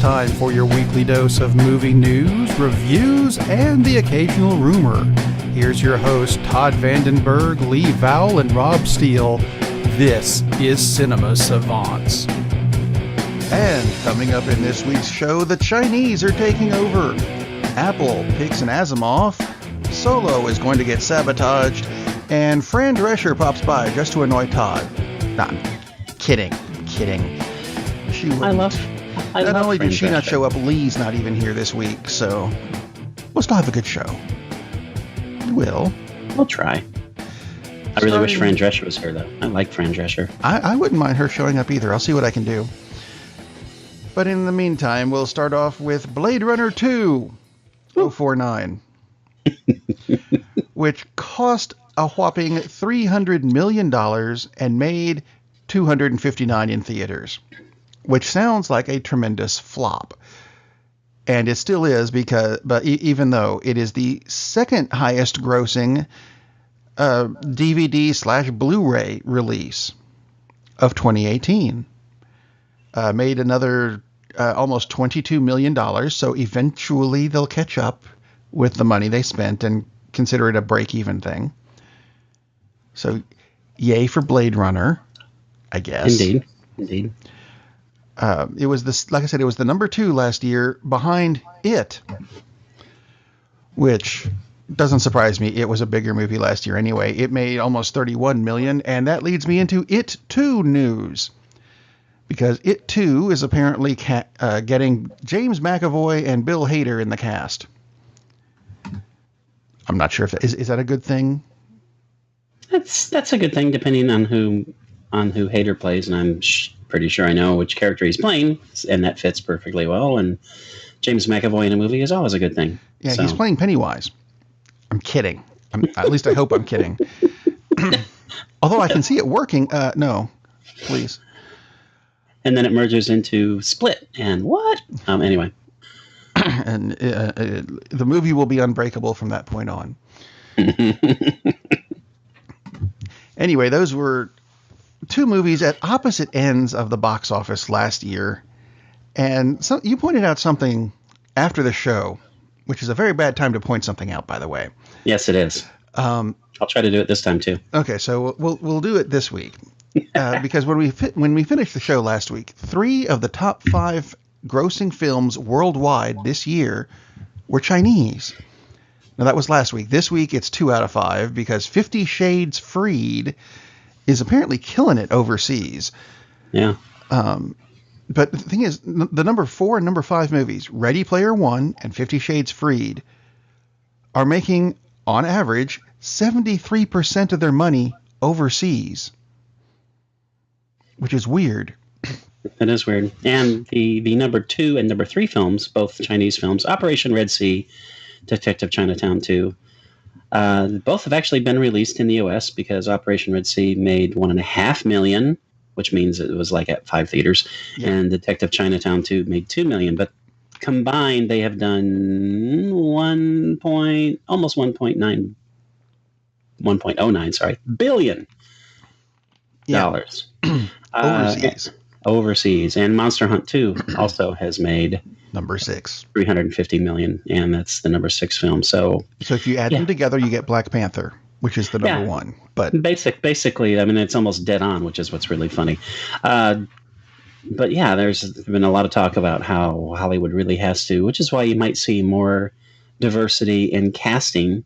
time for your weekly dose of movie news, reviews, and the occasional rumor. Here's your host, Todd Vandenberg, Lee Vowell, and Rob Steele. This is Cinema Savants. And coming up in this week's show, the Chinese are taking over. Apple picks an Asimov. Solo is going to get sabotaged. And Fran Drescher pops by just to annoy Todd. Nah, kidding. She wouldn't. Not only did she not show up, Lee's not even here this week, so we'll still have a good show. We'll try. I really wish Fran Drescher was here, though. I like Fran Drescher. I wouldn't mind her showing up either. I'll see what I can do. But in the meantime, we'll start off with Blade Runner 2049, which cost a whopping $300 million and made $259 in theaters, which sounds like a tremendous flop. And it still is, but even though it is the second highest grossing DVD/Blu-ray release of 2018. Made another almost $22 million, so eventually they'll catch up with the money they spent and consider it a break-even thing. So, yay for Blade Runner, I guess. Indeed. It was like I said, it was the number 2 last year behind It, which doesn't surprise me. It was a bigger movie last year anyway. It made almost $31 million, and that leads me into It 2 news. Because It 2 is apparently getting James McAvoy and Bill Hader in the cast. I'm not sure if is that a good thing? That's a good thing, depending on who Hader plays, and I'm pretty sure I know which character he's playing, and that fits perfectly well. And James McAvoy in a movie is always a good thing. Yeah, so. He's playing Pennywise. I'm kidding. At least I hope I'm kidding. Although I can see it working. No, please. And then it merges into Split. And what? Anyway. And the movie will be unbreakable from that point on. Anyway, those were 2 movies at opposite ends of the box office last year. And so you pointed out something after the show, which is a very bad time to point something out, by the way. Yes, it is. I'll try to do it this time, too. Okay, so we'll do it this week. Because when we finished the show last week, 3 of the top 5 grossing films worldwide this year were Chinese. Now, that was last week. This week, it's 2 out of 5 because 50 Shades Freed is apparently killing it overseas. Yeah. But the thing is, the number 4 and number 5 movies, Ready Player One and 50 Shades Freed, are making, on average, 73% of their money overseas. Which is weird. That is weird. And the number 2 and number 3 films, both Chinese films, Operation Red Sea, Detective Chinatown 2, both have actually been released in the U.S. because Operation Red Sea made $1.5 million, which means it was like at 5 theaters, and Detective Chinatown 2 made $2 million. But combined, they have done almost 1.09 billion dollars. Overseas. And Monster Hunt 2 also has made number 6, $350 million, and that's the number 6 film. So if you add them together, you get Black Panther, which is the number 1. But basically, I mean, it's almost dead on, which is what's really funny. But yeah, there's been a lot of talk about how Hollywood really has to, which is why you might see more diversity in casting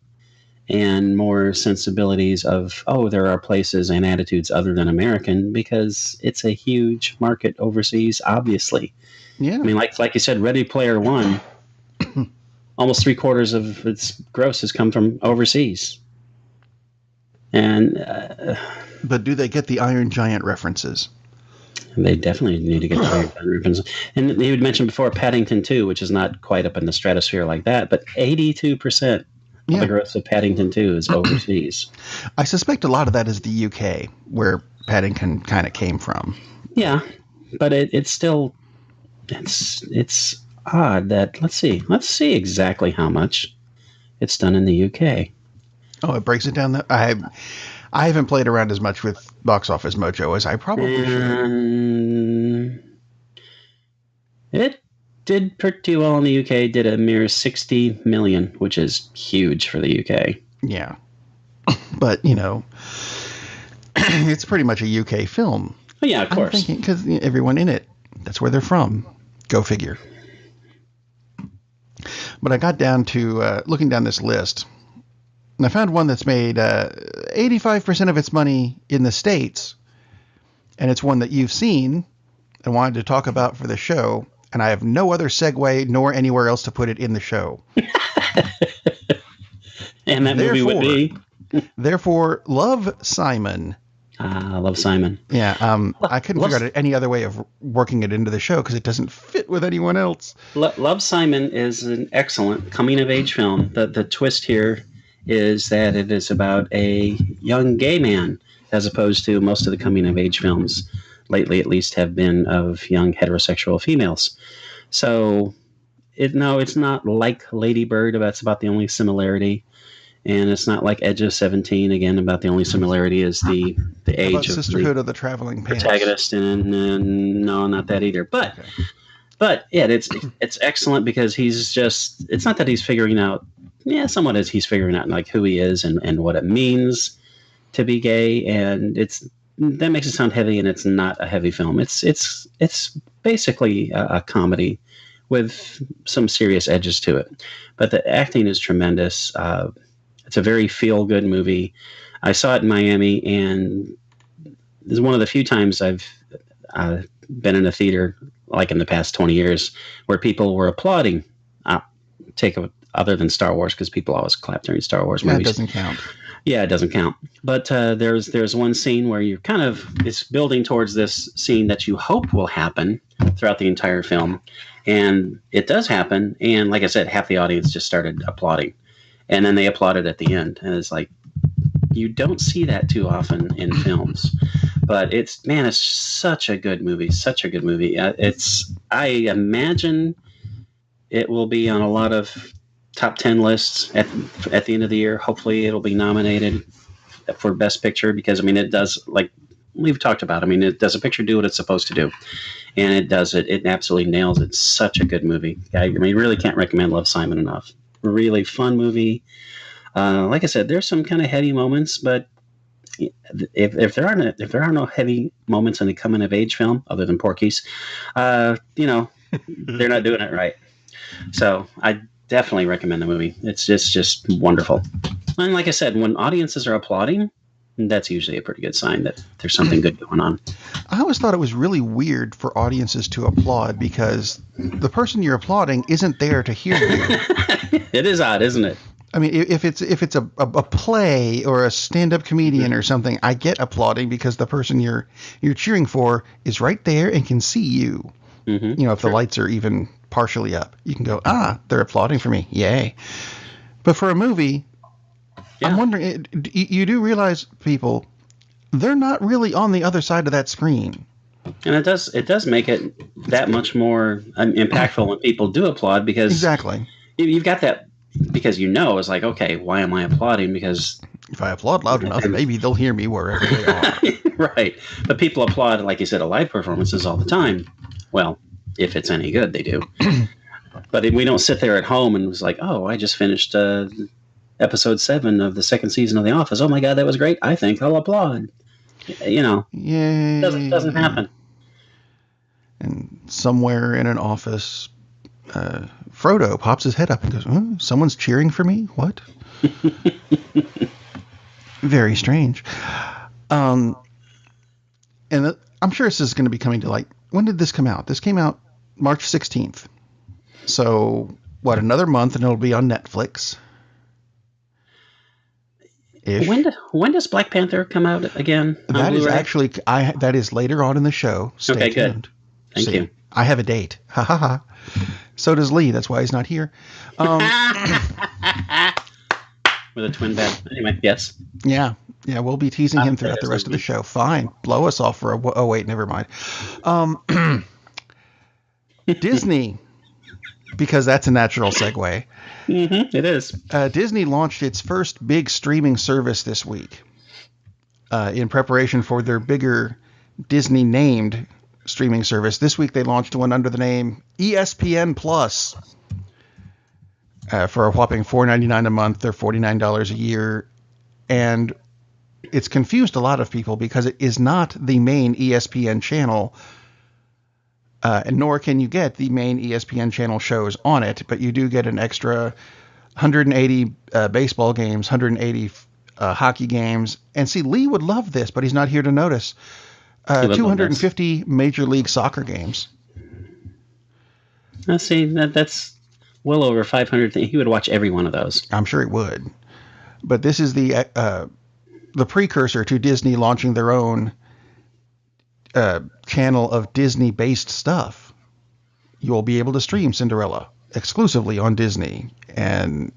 and more sensibilities of, there are places and attitudes other than American, because it's a huge market overseas, obviously. Yeah. I mean, like you said, Ready Player One, almost 3/4 of its gross has come from overseas. And but do they get the Iron Giant references? They definitely need to get the Iron Giant references. And you had mentioned before Paddington 2, which is not quite up in the stratosphere like that, but 82% of the gross of Paddington 2 is overseas. I suspect a lot of that is the UK, where Paddington kind of came from. Yeah, but it's still it's odd that let's see exactly how much it's done in the UK. Oh, it breaks it down. I haven't played around as much with Box Office Mojo as I probably should. did pretty well in the UK. Did a mere 60 million, which is huge for the UK. Yeah. But, it's pretty much a UK film. Oh, yeah, of course. I'm thinking, because everyone in it, that's where they're from. Go figure. But I got down to looking down this list, and I found one that's made 85% of its money in the States, and it's one that you've seen and wanted to talk about for the show, and I have no other segue nor anywhere else to put it in the show. And that movie would be? Therefore, Love, Simon. Love, Simon. Yeah, I couldn't figure out any other way of working it into the show because it doesn't fit with anyone else. Love, Simon is an excellent coming-of-age film. The twist here is that it is about a young gay man, as opposed to most of the coming-of-age films, lately at least, have been of young heterosexual females. So, it's not like Lady Bird. That's about the only similarity. And it's not like Edge of 17, again, about the only similarity is the age of Sisterhood of the Traveling Pants. Protagonist. And no, not that either. But yeah, it's excellent because it's not that he's figuring out, somewhat as he's figuring out like who he is and what it means to be gay. And that makes it sound heavy, and it's not a heavy film. It's basically a comedy with some serious edges to it. But the acting is tremendous. It's a very feel-good movie. I saw it in Miami, and this is one of the few times I've been in a theater, like in the past 20 years, where people were applauding. Other than Star Wars, because people always clap during Star Wars movies. That doesn't count. Yeah, it doesn't count. But there's one scene where you're it's building towards this scene that you hope will happen throughout the entire film. And it does happen. And like I said, half the audience just started applauding. And then they applauded at the end. And it's like, you don't see that too often in films. But it's such a good movie. Such a good movie. I imagine it will be on a lot of top 10 lists at the end of the year. Hopefully it'll be nominated for Best Picture because, it does, like we've talked about, it does a picture do what it's supposed to do. And it does it. It absolutely nails it. It's such a good movie. I really can't recommend Love, Simon enough. Really fun movie. Like I said, there's some kind of heavy moments, but if there are no heavy moments in a coming of age film other than Porky's, they're not doing it right. So I definitely recommend the movie. It's just wonderful. And like I said, when audiences are applauding, that's usually a pretty good sign that there's something good going on. I always thought it was really weird for audiences to applaud because the person you're applauding isn't there to hear you. It is odd, isn't it? If it's a play or a stand-up comedian or something, I get applauding because the person you're cheering for is right there and can see you. Mm-hmm. If the lights are even partially up, you can go, they're applauding for me. Yay. But for a movie, yeah. I'm wondering, you do realize, people, they're not really on the other side of that screen. And it does make it that much more impactful when people do applaud because exactly you've got that because it's like, okay, why am I applauding? Because if I applaud loud enough, maybe they'll hear me wherever they are. Right. But people applaud, like you said, at live performances all the time. Well, if it's any good, they do. But we don't sit there at home and was like, oh, I just finished episode 7 of the second season of The Office. Oh my God, that was great. I think I'll applaud. Yay. It doesn't happen. And somewhere in an office, Frodo pops his head up and goes, oh, someone's cheering for me? What? Very strange. And I'm sure this is going to be coming to light. When did this come out? This came out March 16th. So, another month and it'll be on Netflix. Ish. When does Black Panther come out again? That is actually that is later on in the show. Stay tuned. Good. Thank you. I have a date. Ha ha ha. So does Lee. That's why he's not here. With a twin bed. Anyway, yes. Yeah. We'll be teasing him throughout the rest of the show. Fine. Blow us off for oh wait, never mind. Disney, because that's a natural segue. Mm-hmm, it is. Disney launched its first big streaming service this week in preparation for their bigger Disney-named streaming service. This week they launched one under the name ESPN Plus for a whopping $4.99 a month or $49 a year. And it's confused a lot of people because it is not the main ESPN channel, and nor can you get the main ESPN channel shows on it, but you do get an extra 180 baseball games, 180 hockey games. And see, Lee would love this, but he's not here to notice. 250 Major League Soccer games. See, that's well over 500 things. He would watch every one of those. I'm sure he would. But this is the precursor to Disney launching their own channel of Disney-based stuff. You'll be able to stream Cinderella exclusively on Disney, and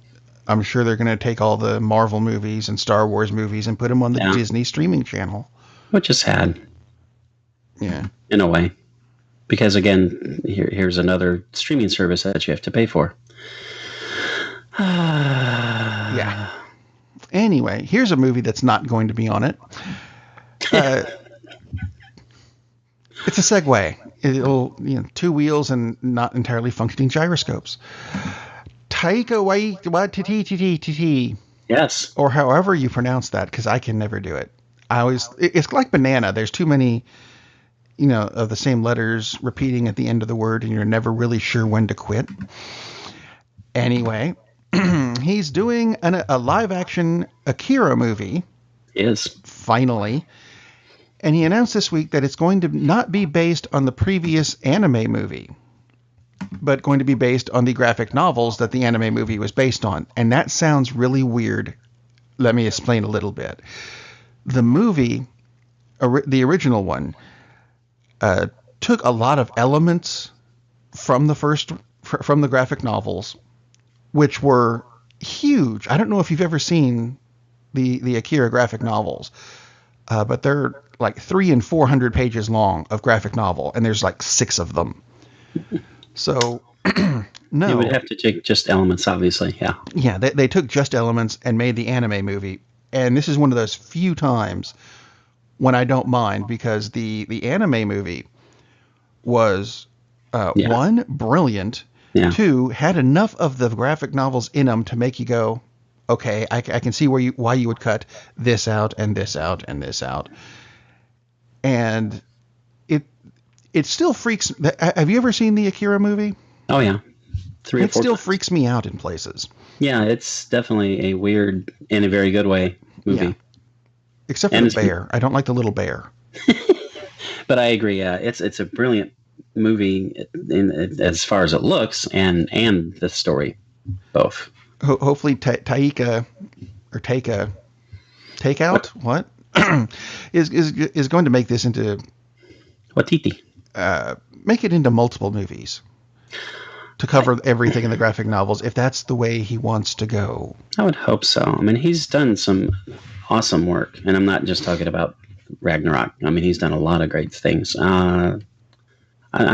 I'm sure they're going to take all the Marvel movies and Star Wars movies and put them on the Disney streaming channel. Which is sad. Yeah. In a way. Because, again, here's another streaming service that you have to pay for. Yeah. Anyway, here's a movie that's not going to be on it. It's a Segway. It'll, two wheels and not entirely functioning gyroscopes. Taika Waititi. Yes. Or however you pronounce that, because I can never do it. It's like banana. There's too many, of the same letters repeating at the end of the word, and you're never really sure when to quit. Anyway, he's doing a live-action Akira movie. Yes. Finally. And he announced this week that it's going to not be based on the previous anime movie, but going to be based on the graphic novels that the anime movie was based on. And that sounds really weird. Let me explain a little bit. The movie, the original one, took a lot of elements from the graphic novels, which were huge. I don't know if you've ever seen the Akira graphic novels, but they're like 300 and 400 pages long of graphic novel, and there's like 6 of them. So, no. You would have to take just elements, obviously, yeah. Yeah, they took just elements and made the anime movie, and this is one of those few times when I don't mind, because the anime movie was, one, brilliant, 2, had enough of the graphic novels in them to make you go, okay, I can see why you would cut this out and this out and this out. And it still freaks. Have you ever seen the Akira movie? Oh yeah, 3 or 4 It still times. freaks me out in places. Yeah, it's definitely a weird, in a very good way, movie. Yeah. Except for the bear. I don't like the little bear. But I agree. It's a brilliant movie as far as it looks and the story, both. Hopefully Taika or Takeout what is going to make this into Watiti. Make it into multiple movies to cover everything in the graphic novels, if that's the way he wants to go. I would hope so. I mean, he's done some awesome work, and I'm not just talking about Ragnarok. I mean, he's done a lot of great things. I'm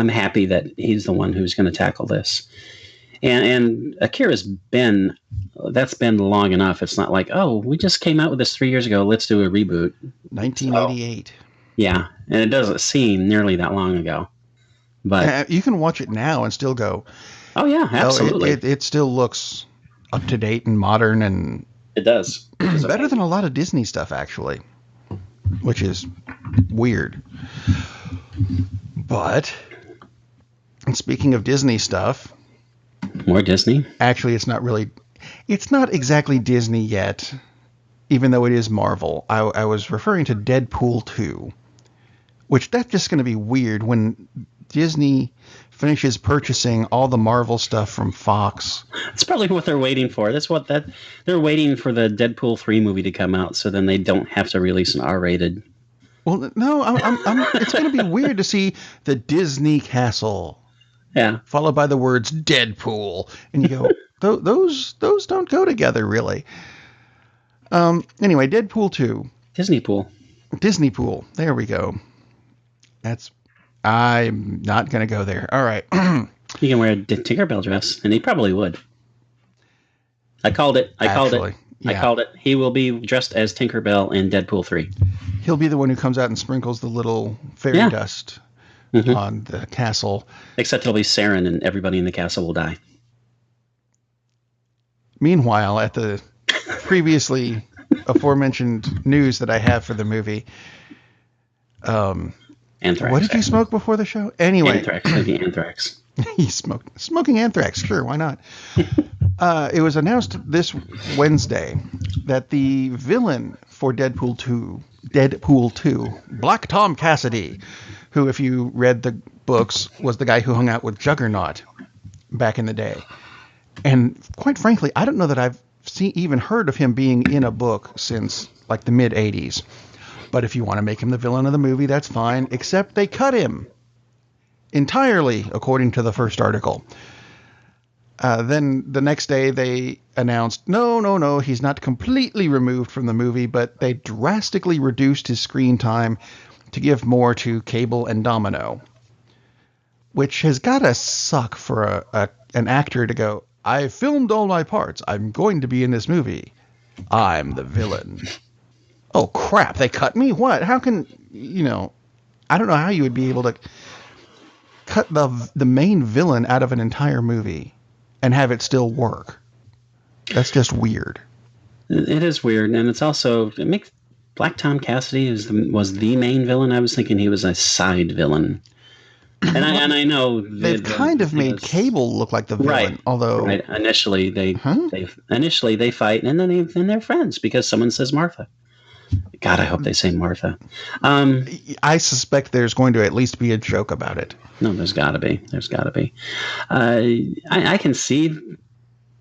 happy that he's the one who's going to tackle this. And Akira's been long enough. It's not like, oh, we just came out with this 3 years ago. Let's do a reboot. 1988. So, yeah, and it doesn't seem nearly that long ago. But you can watch it now and still go, oh yeah, absolutely. It still looks up to date and modern, and it does. Better than a lot of Disney stuff, actually, which is weird. But speaking of Disney stuff, more Disney? Actually, it's not exactly Disney yet, even though it is Marvel. I was referring to Deadpool 2, which that's just going to be weird when Disney finishes purchasing all the Marvel stuff from Fox. That's probably what they're waiting for. They're waiting for the Deadpool 3 movie to come out, so then they don't have to release an R-rated. Well, no, it's going to be weird to see the Disney castle. Yeah. Followed by the words Deadpool. And you go, those don't go together, really. Anyway, Deadpool 2. Disney Pool. There we go. I'm not going to go there. All right. He can wear a Tinkerbell dress, and he probably would. I called it. I called it. He will be dressed as Tinkerbell in Deadpool 3. He'll be the one who comes out and sprinkles the little fairy dust on the castle. Except it'll be Saren and everybody in the castle will die. Meanwhile, at the previously aforementioned news that I have for the movie, Anthrax. what did you smoke before the show? Anyway, Anthrax. Maybe anthrax. He smoking anthrax. Sure, why not? It was announced this Wednesday that the villain for Deadpool 2, Black Tom Cassidy, who, if you read the books, was the guy who hung out with Juggernaut back in the day. And quite frankly, I don't know that I've even heard of him being in a book since like the mid 80s. But if you want to make him the villain of the movie, that's fine, except they cut him entirely, according to the first article. Then the next day they announced, no, he's not completely removed from the movie, but they drastically reduced his screen time to give more to Cable and Domino, which has got to suck for an actor to go, I filmed all my parts. I'm going to be in this movie. I'm the villain. Oh, crap. They cut me? What? How can, I don't know how you would be able to cut the main villain out of an entire movie and have it still work. That's just weird. It is weird, and it's also, it makes Black Tom Cassidy was the main villain. I was thinking he was a side villain. And I know they've kind of made Cable look like the villain, right, although right. Initially they fight, and then they're friends because someone says Martha. God, I hope they say Martha. I suspect there's going to at least be a joke about it. No, there's got to be. I can see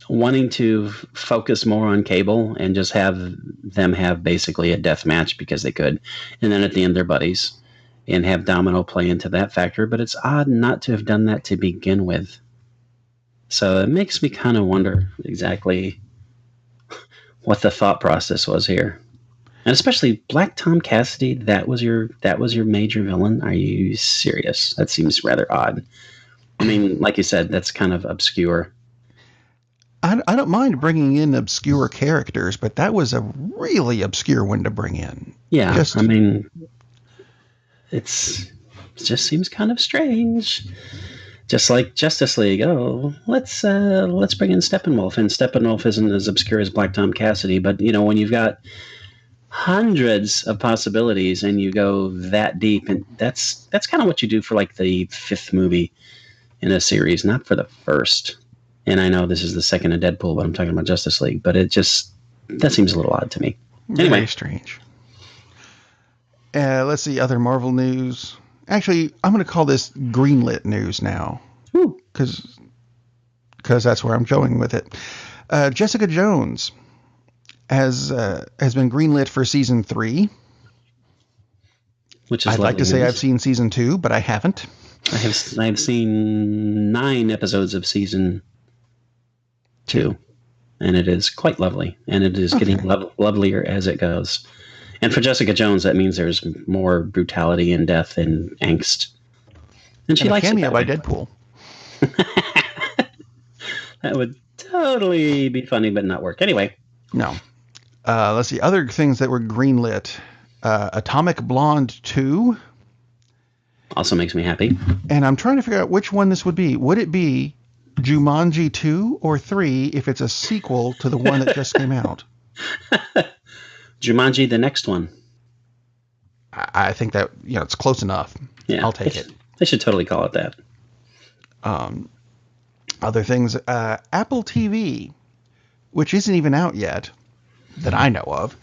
wanting to focus more on Cable and just have them have basically a death match because they could, and then at the end they're buddies, and have Domino play into that factor. But it's odd not to have done that to begin with. So it makes me kind of wonder exactly what the thought process was here. And especially Black Tom Cassidy, that was your major villain? Are you serious? That seems rather odd. I mean, like you said, that's kind of obscure. I don't mind bringing in obscure characters, but that was a really obscure one to bring in. Yeah, it just seems kind of strange. Just like Justice League. Oh, let's bring in Steppenwolf, and Steppenwolf isn't as obscure as Black Tom Cassidy, but when you've got hundreds of possibilities and you go that deep, and that's kind of what you do for like the fifth movie in a series, not for the first. And I know this is the second of Deadpool, but I'm talking about Justice League, but that seems a little odd to me. Anyway. Very strange. Let's see, other Marvel news. Actually, I'm going to call this greenlit news now, because that's where I'm going with it. Jessica Jones has been greenlit for season 3. Which is I'd like to say I've seen season 2, but I haven't. I've seen 9 episodes of season 2, and it is quite lovely, and it is getting lovelier as it goes. And for Jessica Jones, that means there's more brutality and death and angst, and she likes it. Cameo by Deadpool. That would totally be funny, but not work. Anyway, no. Let's see, other things that were greenlit. Atomic Blonde 2. Also makes me happy. And I'm trying to figure out which one this would be. Would it be Jumanji 2 or 3 if it's a sequel to the one that just came out? Jumanji, the next one. I think that, it's close enough. Yeah, I'll take it. They should totally call it that. Other things, Apple TV, which isn't even out yet, that I know of,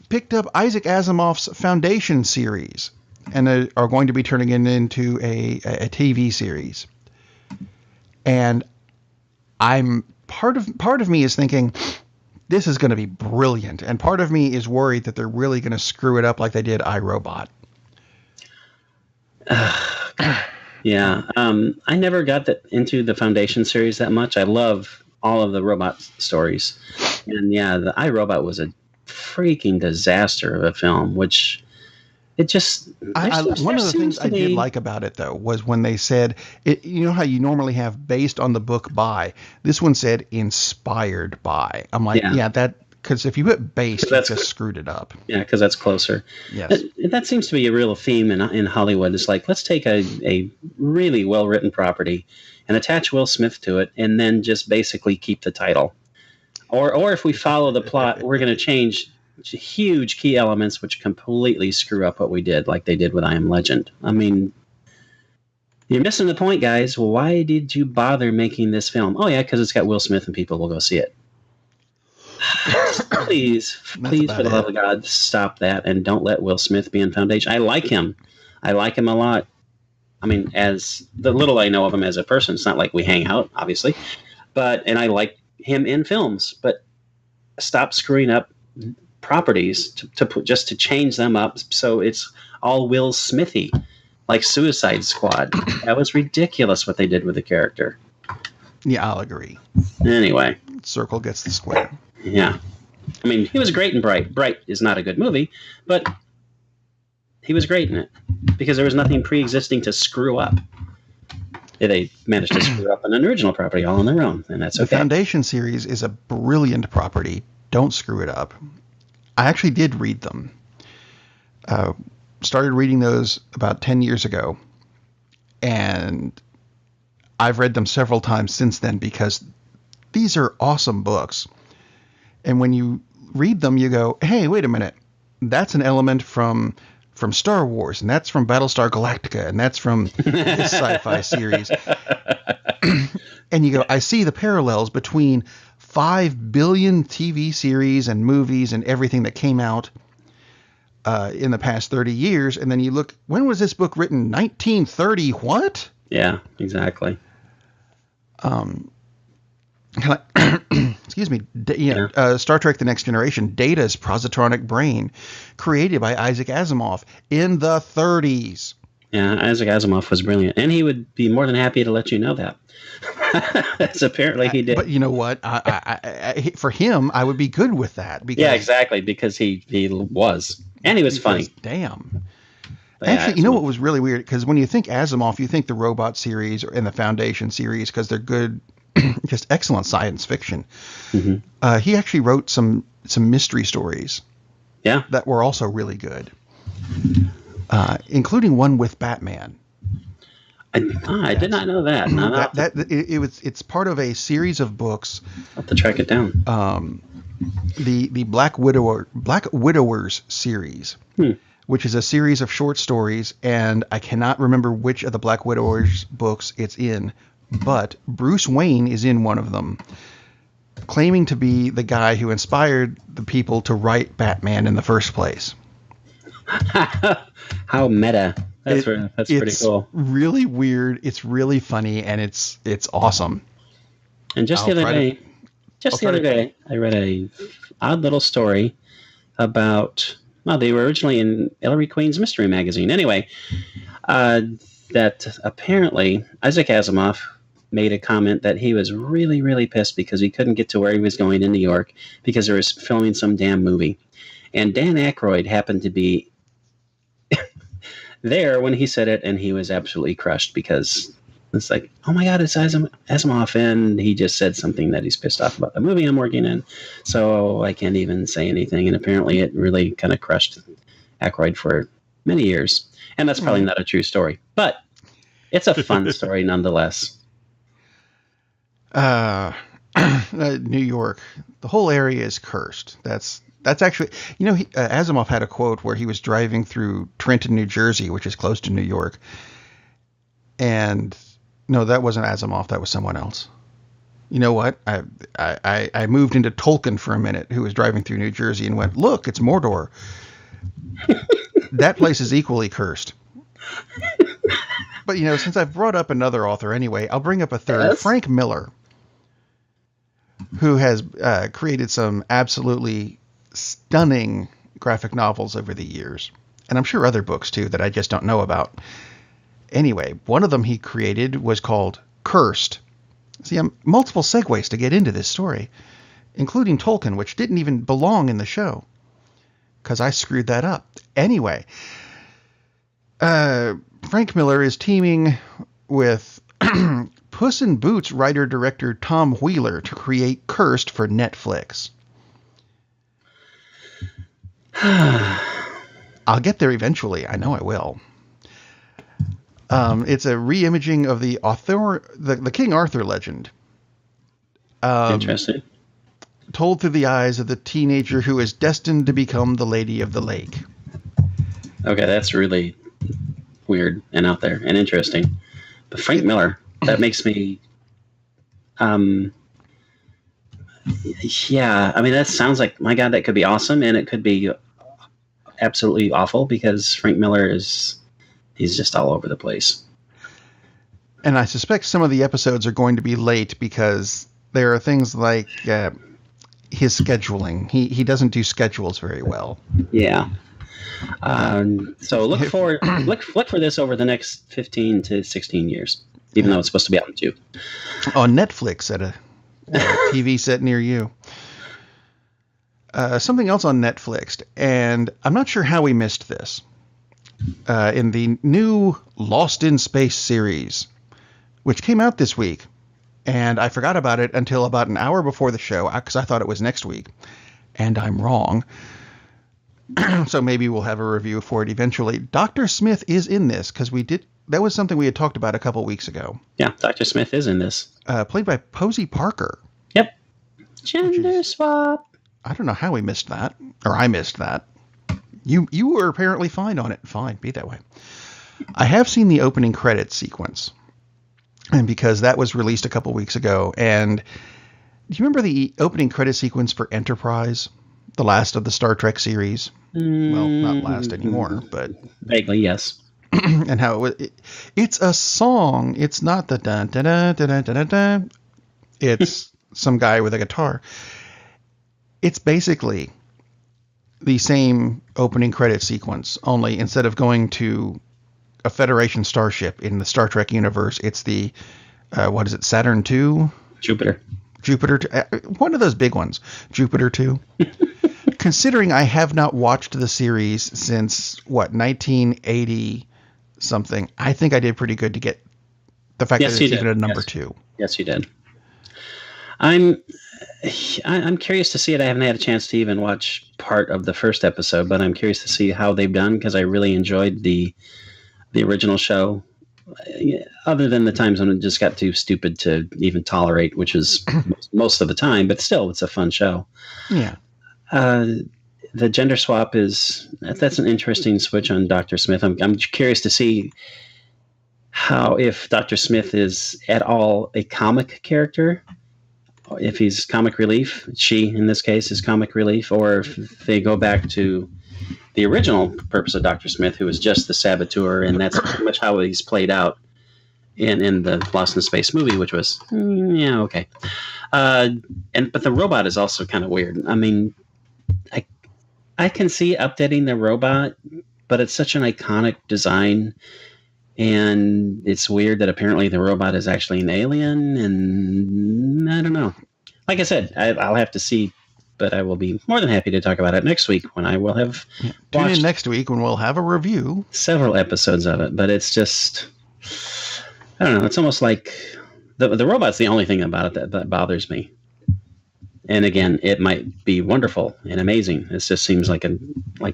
picked up Isaac Asimov's Foundation series, and are going to be turning it into a TV series. And part of me is thinking this is going to be brilliant, and part of me is worried that they're really going to screw it up like they did iRobot. Yeah, I never got into the Foundation series that much. I love all of the robot stories, and yeah, the iRobot was a freaking disaster of a film, which it just... one of the things I did like about it, though, was when they said, you know how you normally have based on the book by, this one said inspired by. I'm like, yeah that because if you put based, you That's just screwed it up. Yeah, because that's closer. Yes. That seems to be a real theme in Hollywood. It's like, let's take a really well-written property and attach Will Smith to it, and then just basically keep the title. Or if we follow the plot, we're going to change huge key elements which completely screw up what we did, like they did with I Am Legend. I mean, you're missing the point, guys. Why did you bother making this film? Oh, yeah, because it's got Will Smith and people will go see it. Please, for the love of God, stop that and don't let Will Smith be in Foundation. I like him. I like him a lot. I mean, as the little I know of him as a person, it's not like we hang out, obviously. And I like him in films. But stop screwing up properties to change them up so it's all Will Smithy, like Suicide Squad. That was ridiculous what they did with the character. Yeah, I'll agree. Anyway. Circle gets the square. Yeah. I mean, he was great in Bright. Bright is not a good movie, but he was great in it because there was nothing pre-existing to screw up. They managed to screw up an original property all on their own, and that's okay. The Foundation series is a brilliant property. Don't screw it up. I actually did read them. Started reading those about 10 years ago, and I've read them several times since then because these are awesome books. And when you read them, you go, hey, wait a minute. That's an element from Star Wars, and that's from Battlestar Galactica, and that's from this sci-fi series. And you go, I see the parallels between 5 billion TV series and movies and everything that came out in the past 30 years. And then you look, when was this book written? 1930 what? Yeah, exactly. Excuse me. Star Trek The Next Generation, Data's positronic brain, created by Isaac Asimov in the 30s. Yeah, Isaac Asimov was brilliant, and he would be more than happy to let you know that. As apparently he did. But you know what? For him, I would be good with that. Because, yeah, exactly, because he was. And he was funny. Damn. But actually, yeah, you know what was really weird? Because when you think Asimov, you think the Robot series and the Foundation series because they're good, just excellent science fiction. Mm-hmm. He actually wrote some mystery stories. Yeah. That were also really good, including one with Batman. I did not know that. No. It's part of a series of books. I'll have to track it down. The Black Widowers series, which is a series of short stories, and I cannot remember which of the Black Widowers books it's in, but Bruce Wayne is in one of them, claiming to be the guy who inspired the people to write Batman in the first place. How meta. That's pretty cool. It's really weird. It's really funny, and it's awesome. And the other day, I read a odd little story about. Well, they were originally in Ellery Queen's Mystery Magazine. Anyway, that apparently Isaac Asimov made a comment that he was really, really pissed because he couldn't get to where he was going in New York because they were filming some damn movie, and Dan Aykroyd happened to be there when he said it, and he was absolutely crushed because it's like, oh my God, it's Asimov, and he just said something that he's pissed off about the movie I'm working in, so I can't even say anything. And apparently it really kind of crushed Aykroyd for many years, and that's probably not a true story, but it's a fun story nonetheless. New York, the whole area is cursed. That's actually, Asimov had a quote where he was driving through Trenton, New Jersey, which is close to New York. And no, that wasn't Asimov. That was someone else. You know what? I moved into Tolkien for a minute, who was driving through New Jersey and went, look, it's Mordor. That place is equally cursed. But, since I've brought up another author anyway, I'll bring up a third. Yes. Frank Miller, who has created some absolutely stunning graphic novels over the years, and I'm sure other books too that I just don't know about. Anyway, one of them he created was called Cursed. See, multiple segues to get into this story, including Tolkien, which didn't even belong in the show because I screwed that up. Anyway, Frank Miller is teaming with Puss in Boots writer-director Tom Wheeler to create Cursed for Netflix. I'll get there eventually. I know I will. It's a re-imaging of the King Arthur legend. Interesting. Told through the eyes of the teenager who is destined to become the Lady of the Lake. Okay, that's really weird and out there and interesting. But Frank Miller, that makes me... yeah, I mean, that sounds like, my God, that could be awesome, and it could be absolutely awful, because Frank Miller he's just all over the place. And I suspect some of the episodes are going to be late because there are things like his scheduling. He doesn't do schedules very well. Yeah. So look for this over the next 15 to 16 years, even though it's supposed to be out in 2. On Netflix at a TV set near you. Something else on Netflix, and I'm not sure how we missed this. In the new Lost in Space series, which came out this week, and I forgot about it until about an hour before the show, because I thought it was next week, and I'm wrong. So maybe we'll have a review for it eventually. Dr. Smith is in this, because that was something we had talked about a couple weeks ago. Yeah, Dr. Smith is in this. Played by Posey Parker. Yep. Gender swap. I don't know how we missed that, or I missed that. You were apparently fine on it. Fine, be that way. I have seen the opening credits sequence, and because that was released a couple weeks ago. And do you remember the opening credit sequence for Enterprise, the last of the Star Trek series? Well, not last anymore, but vaguely, yes. And how it's a song. It's not the da da da da da da da. It's some guy with a guitar. It's basically the same opening credit sequence, only instead of going to a Federation starship in the Star Trek universe, it's the, what is it, Saturn II? Jupiter 2, one of those big ones, Jupiter 2. Considering I have not watched the series since, 1980 something, I think I did pretty good to get the fact that it's even a number 2. Yes, you did. I'm curious to see it. I haven't had a chance to even watch part of the first episode, but I'm curious to see how they've done, because I really enjoyed the original show, other than the times when it just got too stupid to even tolerate, which is most of the time, but still, it's a fun show. Yeah. The gender swap that's an interesting switch on Dr. Smith. I'm curious to see if Dr. Smith is at all a comic character, if he's comic relief, she in this case is comic relief, or if they go back to the original purpose of Dr. Smith, who was just the saboteur, and that's pretty much how he's played out in the Lost in Space movie, which was okay. But the robot is also kind of weird. I mean, I can see updating the robot, but it's such an iconic design, and it's weird that apparently the robot is actually an alien, and I don't know. Like I said, I'll have to see, but I will be more than happy to talk about it next week when I will have Tune in next week when we'll have a review. Several episodes of it, but it's just, I don't know. It's almost like the robot's the only thing about it that bothers me. And again, it might be wonderful and amazing. It just seems like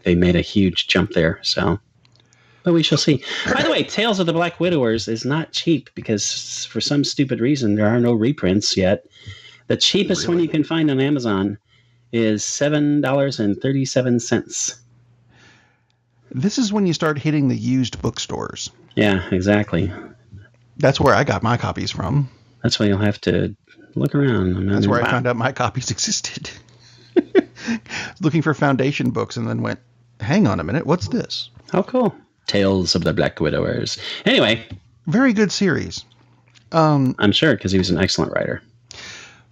they made a huge jump there. So. But we shall see. By the way, Tales of the Black Widowers is not cheap, because for some stupid reason there are no reprints yet. The cheapest one you can find on Amazon is $7.37. This is when you start hitting the used bookstores. Yeah, exactly. That's where I got my copies from. That's why you'll have to look around. That's where I found out my copies existed. Looking for Foundation books, and then went, hang on a minute, what's this? How cool. Tales of the Black Widowers. Anyway. Very good series. I'm sure, because he was an excellent writer.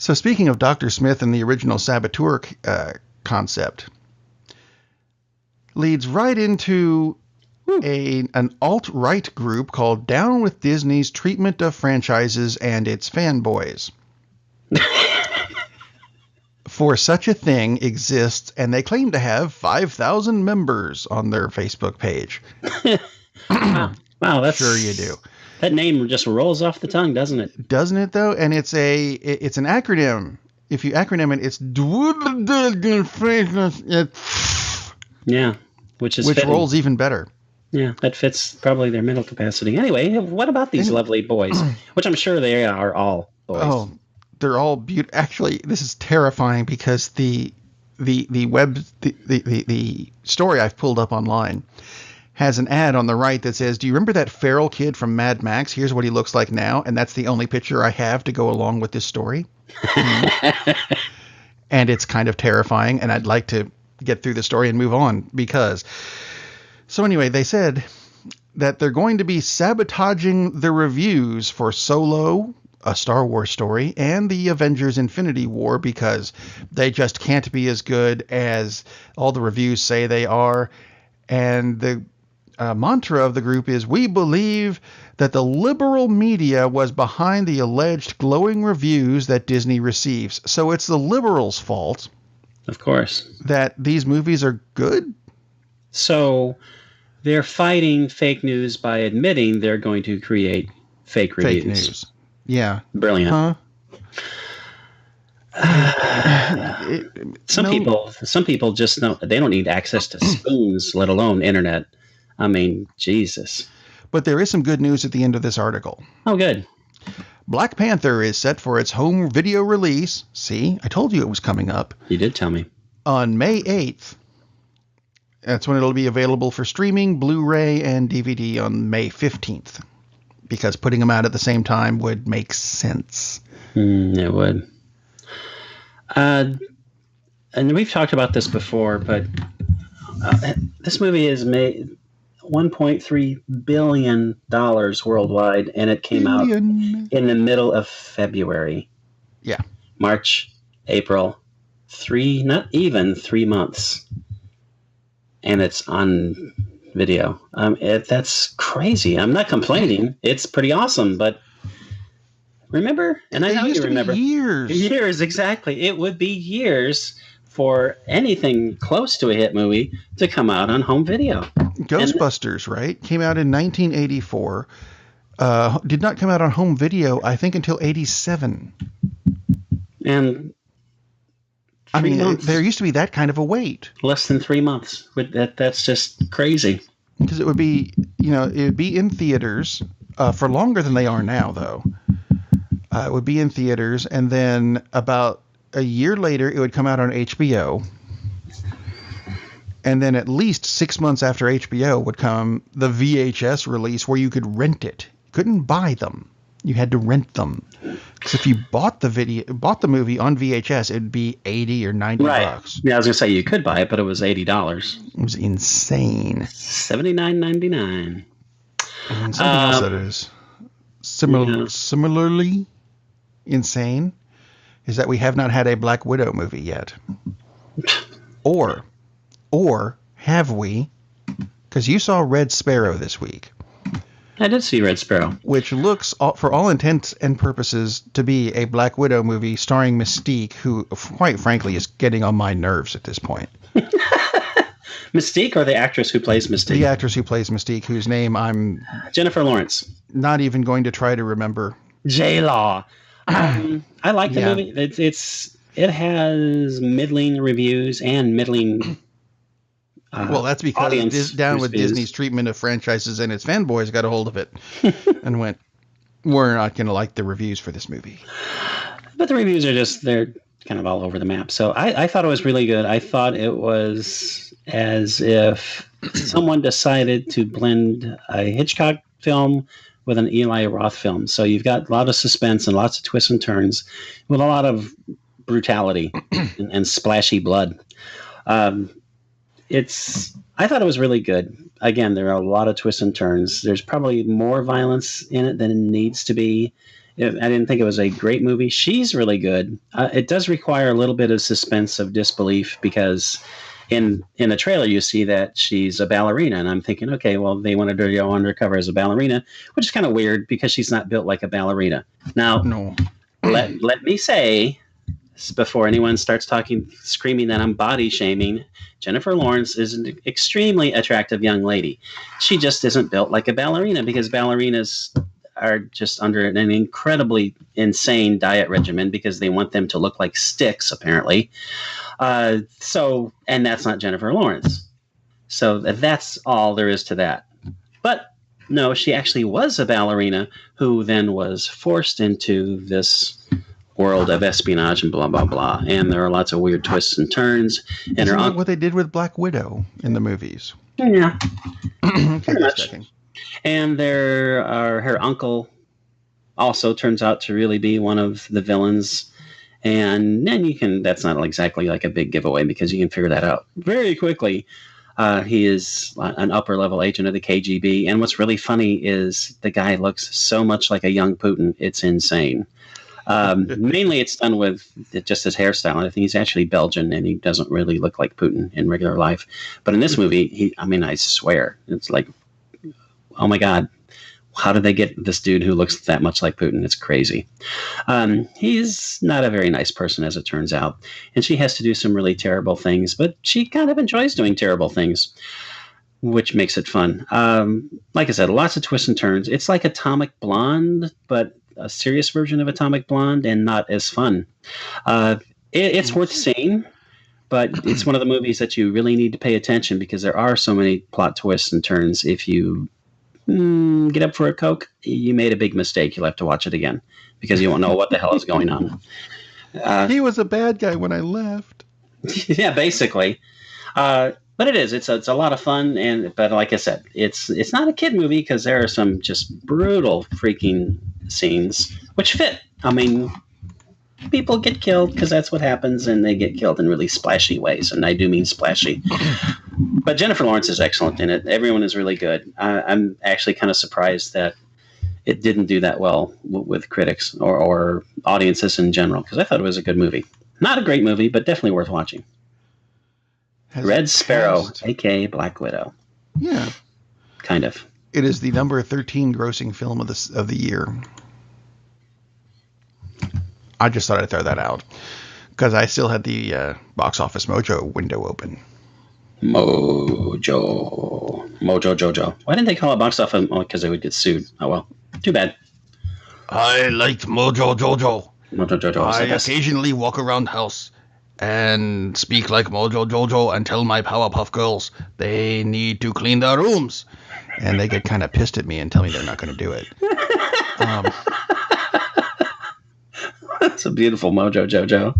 So speaking of Dr. Smith and the original saboteur concept, leads right into an alt-right group called Down with Disney's Treatment of Franchises and Its Fanboys. For such a thing exists, and they claim to have 5,000 members on their Facebook page. Wow, that's sure you do. That name just rolls off the tongue, doesn't it? Doesn't it though? And it's an acronym. If you acronym it, it's Yeah, which fitting. rolls even better. Yeah, that fits probably their mental capacity. Anyway, what about these lovely boys? Which I'm sure they are all boys. Oh, they're all beautiful. Actually, this is terrifying because the story I've pulled up online has an ad on the right that says, "Do you remember that feral kid from Mad Max? Here's what he looks like now." And that's the only picture I have to go along with this story. And it's kind of terrifying, and I'd like to get through the story and move on because... So anyway, they said that they're going to be sabotaging the reviews for Solo, a Star Wars story, and the Avengers Infinity War because they just can't be as good as all the reviews say they are. And the mantra of the group is, "We believe that the liberal media was behind the alleged glowing reviews that Disney receives." So it's the liberals' fault. Of course. That these movies are good? So they're fighting fake news by admitting they're going to create fake reviews. Fake news. Yeah. Brilliant. Huh? Some people just they don't need access to spoons, let alone internet. I mean, Jesus. But there is some good news at the end of this article. Oh, good. Black Panther is set for its home video release. See, I told you it was coming up. You did tell me. On May 8th. That's when it'll be available for streaming, Blu-ray, and DVD on May 15th. Because putting them out at the same time would make sense. It would. And we've talked about this before, but this movie has made $1.3 billion worldwide, and it came out in the middle of February. Yeah. March, April, not even 3 months. And it's on video. That's crazy. I'm not complaining. It's pretty awesome, but remember? And I know you remember. Years. Years, exactly. It would be years for anything close to a hit movie to come out on home video. Ghostbusters, right? Came out in 1984. Did not come out on home video, I think, until 87. And I mean, there used to be that kind of a wait. Less than 3 months. That's just crazy. Because it would be, it would be in theaters for longer than they are now, though. It would be in theaters, and then about a year later, it would come out on HBO. And then at least 6 months after HBO would come the VHS release where you could rent it. You couldn't buy them. You had to rent them. Because if you bought the movie on VHS, it'd be $80 or $90. Right. Yeah, I was gonna say you could buy it, but it was $80. It was insane. $79.99. And something else that is similarly insane is that we have not had a Black Widow movie yet. Or have we? Because you saw Red Sparrow this week. I did see Red Sparrow. Which looks, for all intents and purposes, to be a Black Widow movie starring Mystique, who, quite frankly, is getting on my nerves at this point. Mystique, or the actress who plays Mystique? The actress who plays Mystique, whose name I'm... Jennifer Lawrence. Not even going to try to remember. J-Law. I like the movie. It has middling reviews and middling... well, that's because down with Disney's treatment of franchises and its fanboys got a hold of it and went, we're not going to like the reviews for this movie. But the reviews are they're kind of all over the map. So I thought it was really good. I thought it was as if someone decided to blend a Hitchcock film with an Eli Roth film. So you've got a lot of suspense and lots of twists and turns with a lot of brutality and splashy blood. I thought it was really good. Again, there are a lot of twists and turns. There's probably more violence in it than it needs to be. I didn't think it was a great movie. She's really good. It does require a little bit of suspense of disbelief because in the trailer you see that she's a ballerina, and I'm thinking, okay, well, they wanted her to go undercover as a ballerina, which is kind of weird because she's not built like a ballerina. Now, let me say, before anyone starts screaming that I'm body shaming, Jennifer Lawrence is an extremely attractive young lady. She just isn't built like a ballerina because ballerinas are just under an incredibly insane diet regimen because they want them to look like sticks, apparently. And that's not Jennifer Lawrence. So that's all there is to that. But no, she actually was a ballerina who then was forced into this world of espionage and blah, blah, blah. And there are lots of weird twists and turns. And Isn't her that uncle. what they did with Black Widow in the movies? Yeah, Okay, pretty just much. checking. And there are her uncle also turns out to really be one of the villains. And then that's not exactly like a big giveaway because you can figure that out very quickly. He is an upper level agent of the KGB. And what's really funny is the guy looks so much like a young Putin. It's insane. Mainly it's done with just his hairstyle. I think he's actually Belgian and he doesn't really look like Putin in regular life. But in this movie, I swear, it's like, oh my God, how did they get this dude who looks that much like Putin? It's crazy. He's not a very nice person, as it turns out. And she has to do some really terrible things, but she kind of enjoys doing terrible things, which makes it fun. Like I said, lots of twists and turns. It's like Atomic Blonde, but a serious version of Atomic Blonde and not as fun. It's worth seeing, but it's one of the movies that you really need to pay attention because there are so many plot twists and turns. If you get up for a Coke, you made a big mistake. You'll have to watch it again because you won't know what the hell is going on. He was a bad guy when I left. Yeah, basically. But it is. It's a lot of fun, but like I said, it's not a kid movie because there are some just brutal freaking scenes which fit. I mean, people get killed because that's what happens, and they get killed in really splashy ways, and I do mean splashy. But Jennifer Lawrence is excellent in it. Everyone is really good. I'm actually kind of surprised that it didn't do that well with critics or audiences in general because I thought it was a good movie. Not a great movie, but definitely worth watching. Red Sparrow, a.k.a. Black Widow. Yeah. Kind of. It is the number 13 grossing film of the year. I just thought I'd throw that out because I still had the Box Office Mojo window open. Mojo Jojo. Why didn't they call it Box Office? Oh, because they would get sued. Oh, well. Too bad. I liked Mojo Jojo. Mojo Jojo. I occasionally walk around house and speak like Mojo Jojo and tell my Powerpuff Girls they need to clean their rooms. And they get kind of pissed at me and tell me they're not going to do it. That's a beautiful Mojo Jojo.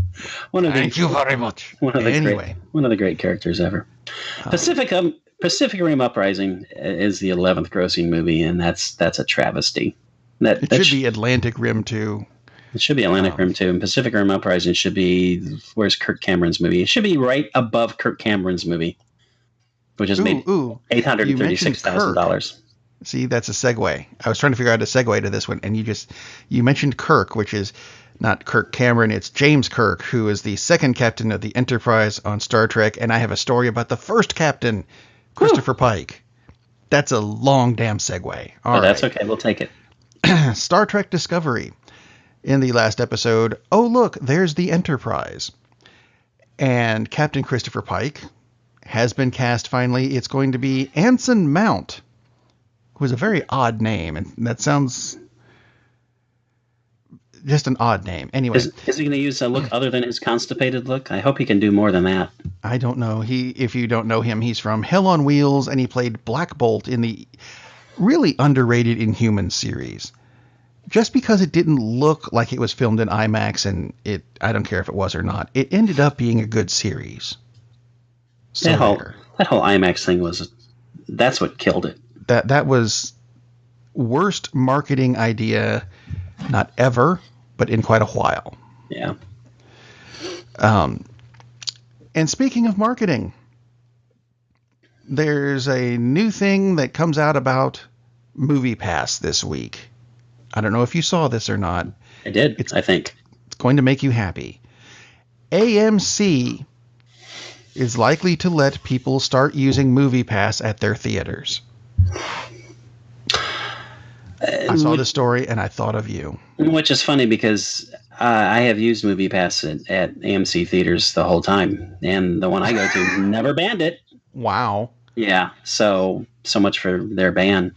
Thank you very much. One of the great characters ever. Pacific Rim Uprising is the 11th grossing movie, and that's a travesty. It should be Atlantic Rim 2. It should be Atlantic Rim 2, and Pacific Rim Uprising should be, where's Kirk Cameron's movie? It should be right above Kirk Cameron's movie, which has made $836,000. See, that's a segue. I was trying to figure out a segue to this one, and you mentioned Kirk, which is not Kirk Cameron, it's James Kirk, who is the second captain of the Enterprise on Star Trek, and I have a story about the first captain, Christopher Pike. That's a long damn segue. That's okay. We'll take it. Star Trek Discovery. In the last episode, oh look, there's the Enterprise. And Captain Christopher Pike has been cast finally. It's going to be Anson Mount, who is a very odd name, and that sounds just an odd name. Anyway, is he going to use a look other than his constipated look? I hope he can do more than that. I don't know. If you don't know him, he's from Hell on Wheels, and he played Black Bolt in the really underrated Inhumans series. Just because it didn't look like it was filmed in IMAX, and I don't care if it was or not, it ended up being a good series. So that whole IMAX thing that's what killed it. That was worst marketing idea, not ever, but in quite a while. Yeah. And speaking of marketing, there's a new thing that comes out about MoviePass this week. I don't know if you saw this or not. I did, I think. It's going to make you happy. AMC is likely to let people start using MoviePass at their theaters. I saw this story and I thought of you. Which is funny because I have used MoviePass at AMC theaters the whole time. And the one I go to never banned it. Wow. Yeah, so much for their ban.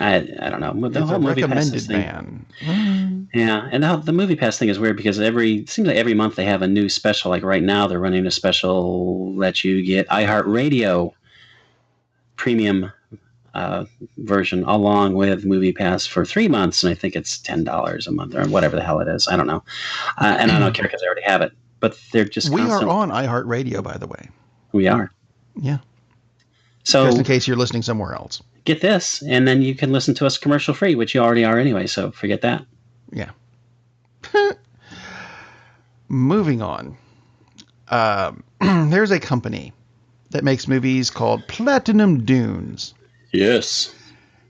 I don't know. The It's whole a movie pass recommended thing. ban. Yeah, and the movie pass thing is weird because it seems like every month they have a new special. Like right now, they're running a special that you get iHeartRadio premium version along with Movie Pass for 3 months, and I think it's $10 a month or whatever the hell it is. I don't know, and I don't care because I already have it. But they're just We are on iHeartRadio, by the way. We are. Yeah. So just in case you're listening somewhere else, get this, and then you can listen to us commercial free, which you already are anyway. So forget that. Yeah. Moving on. There's a company that makes movies called Platinum Dunes. Yes.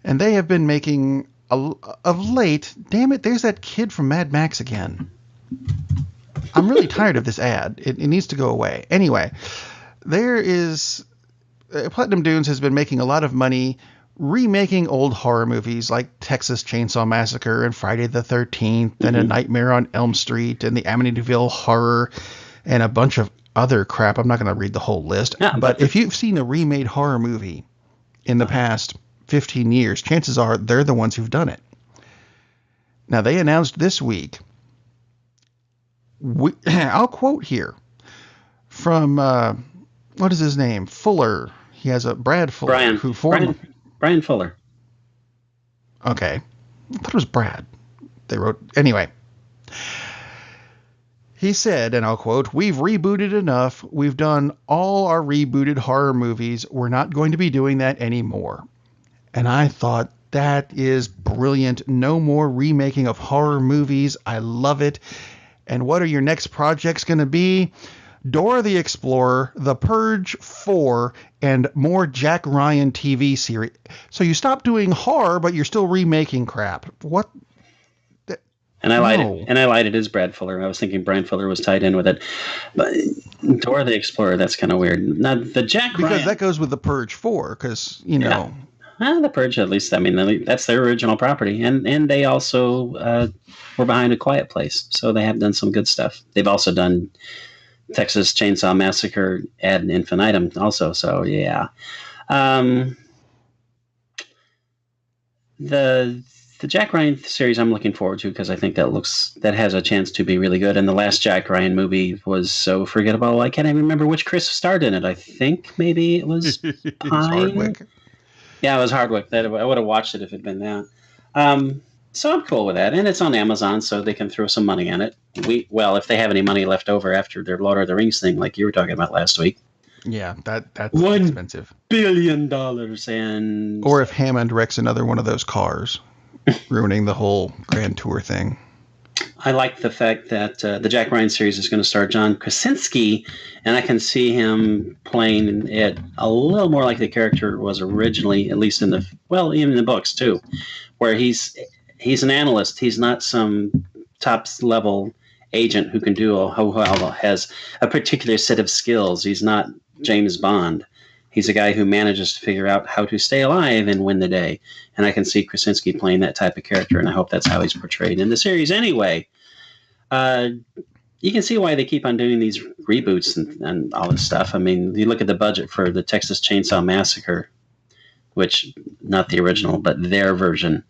And they have been making, of late, damn it, there's that kid from Mad Max again. I'm really tired of this ad. It needs to go away. Anyway, Platinum Dunes has been making a lot of money remaking old horror movies like Texas Chainsaw Massacre and Friday the 13th and A Nightmare on Elm Street and the Amityville Horror and a bunch of other crap. I'm not going to read the whole list. Yeah, but if you've seen a remade horror movie in the past 15 years, chances are they're the ones who've done it. Now, they announced this week, I'll quote here from, what is his name? Fuller. He has a Brad Fuller. Brian Fuller. Okay. I thought it was Brad. They wrote... Anyway. He said, and I'll quote, "We've rebooted enough. We've done all our rebooted horror movies. We're not going to be doing that anymore." And I thought, that is brilliant. No more remaking of horror movies. I love it. And what are your next projects going to be? Dora the Explorer, The Purge 4, and more Jack Ryan TV series. So you stop doing horror, but you're still remaking crap. What? And I lied. And I lied. It is Brad Fuller. I was thinking Brian Fuller was tied in with it. But Dora the Explorer, that's kind of weird. Now the Jack Ryan, because that goes with The Purge 4, because Yeah. The Purge, at least. I mean, that's their original property, and they also were behind A Quiet Place, so they have done some good stuff. They've also done Texas Chainsaw Massacre ad infinitum also, so yeah. The Jack Ryan series I'm looking forward to because I think that has a chance to be really good. And the last Jack Ryan movie was so forgettable. I can't even remember which Chris starred in it. I think maybe it was Hardwick. Yeah, it was Hardwick. I would have watched it if it had been that. So I'm cool with that, and it's on Amazon, so they can throw some money on it. If they have any money left over after their Lord of the Rings thing, like you were talking about last week. Yeah, that's expensive. $1 billion, and or if Hammond wrecks another one of those cars, ruining the whole Grand Tour thing. I like the fact that the Jack Ryan series is going to star John Krasinski, and I can see him playing it a little more like the character was originally, at least even in the books too, where he's an analyst. He's not some top level agent who has a particular set of skills. He's not James Bond. He's a guy who manages to figure out how to stay alive and win the day. And I can see Krasinski playing that type of character, and I hope that's how he's portrayed in the series anyway. You can see why they keep on doing these reboots and all this stuff. I mean, you look at the budget for the Texas Chainsaw Massacre, which, not the original, but their version,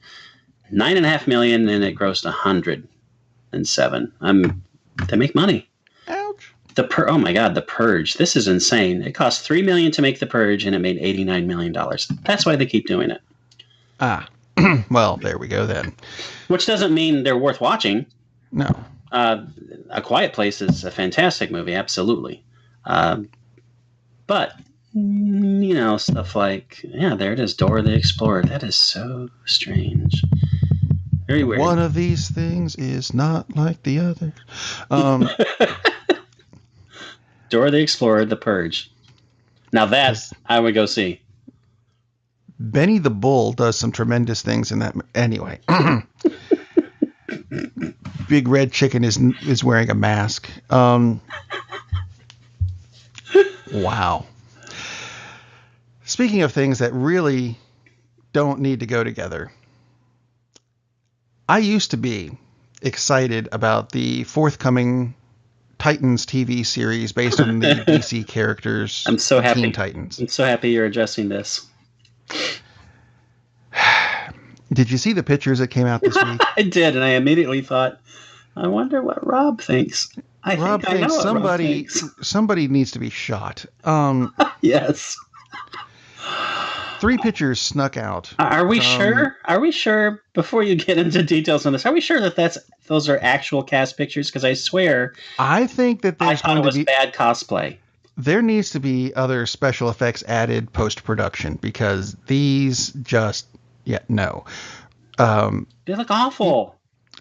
$9.5 million, and it grossed $107 million. They make money. Ouch. Oh my God, The Purge. This is insane. It cost $3 million to make The Purge, and it made $89 million. That's why they keep doing it. Well, there we go then. Which doesn't mean they're worth watching. No. A Quiet Place is a fantastic movie, absolutely. But, stuff like, there it is, Dora the Explorer. That is so strange. Very weird. One of these things is not like the other. Dora the Explorer, The Purge. Now that I would go see. Benny the Bull does some tremendous things in that. Anyway. Big Red Chicken is wearing a mask. Wow. Speaking of things that really don't need to go together, I used to be excited about the forthcoming Titans TV series based on the DC characters. I'm so happy. Teen Titans. I'm so happy you're addressing this. Did you see the pictures that came out this week? I did, and I immediately thought, I wonder what Rob thinks. Rob I know thinks what Rob thinks. somebody needs to be shot. Yes. 3 pictures snuck out. Are we sure? Are we sure? Before you get into details on this, are we sure that those are actual cast pictures? Because I swear, I think that I thought it was bad cosplay. There needs to be other special effects added post-production because these just, no. They look awful.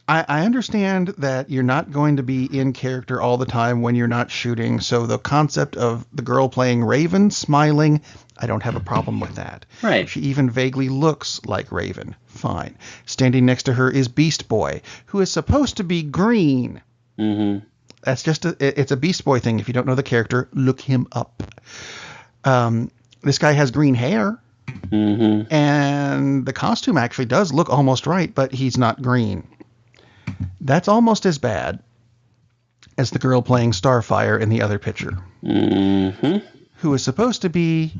I understand that you're not going to be in character all the time when you're not shooting, so the concept of the girl playing Raven smiling, I don't have a problem with that. Right. She even vaguely looks like Raven. Fine. Standing next to her is Beast Boy, who is supposed to be green. Mm-hmm. That's just it's a Beast Boy thing. If you don't know the character, look him up. This guy has green hair. Mm-hmm. And the costume actually does look almost right, but he's not green. That's almost as bad as the girl playing Starfire in the other picture, who is supposed to be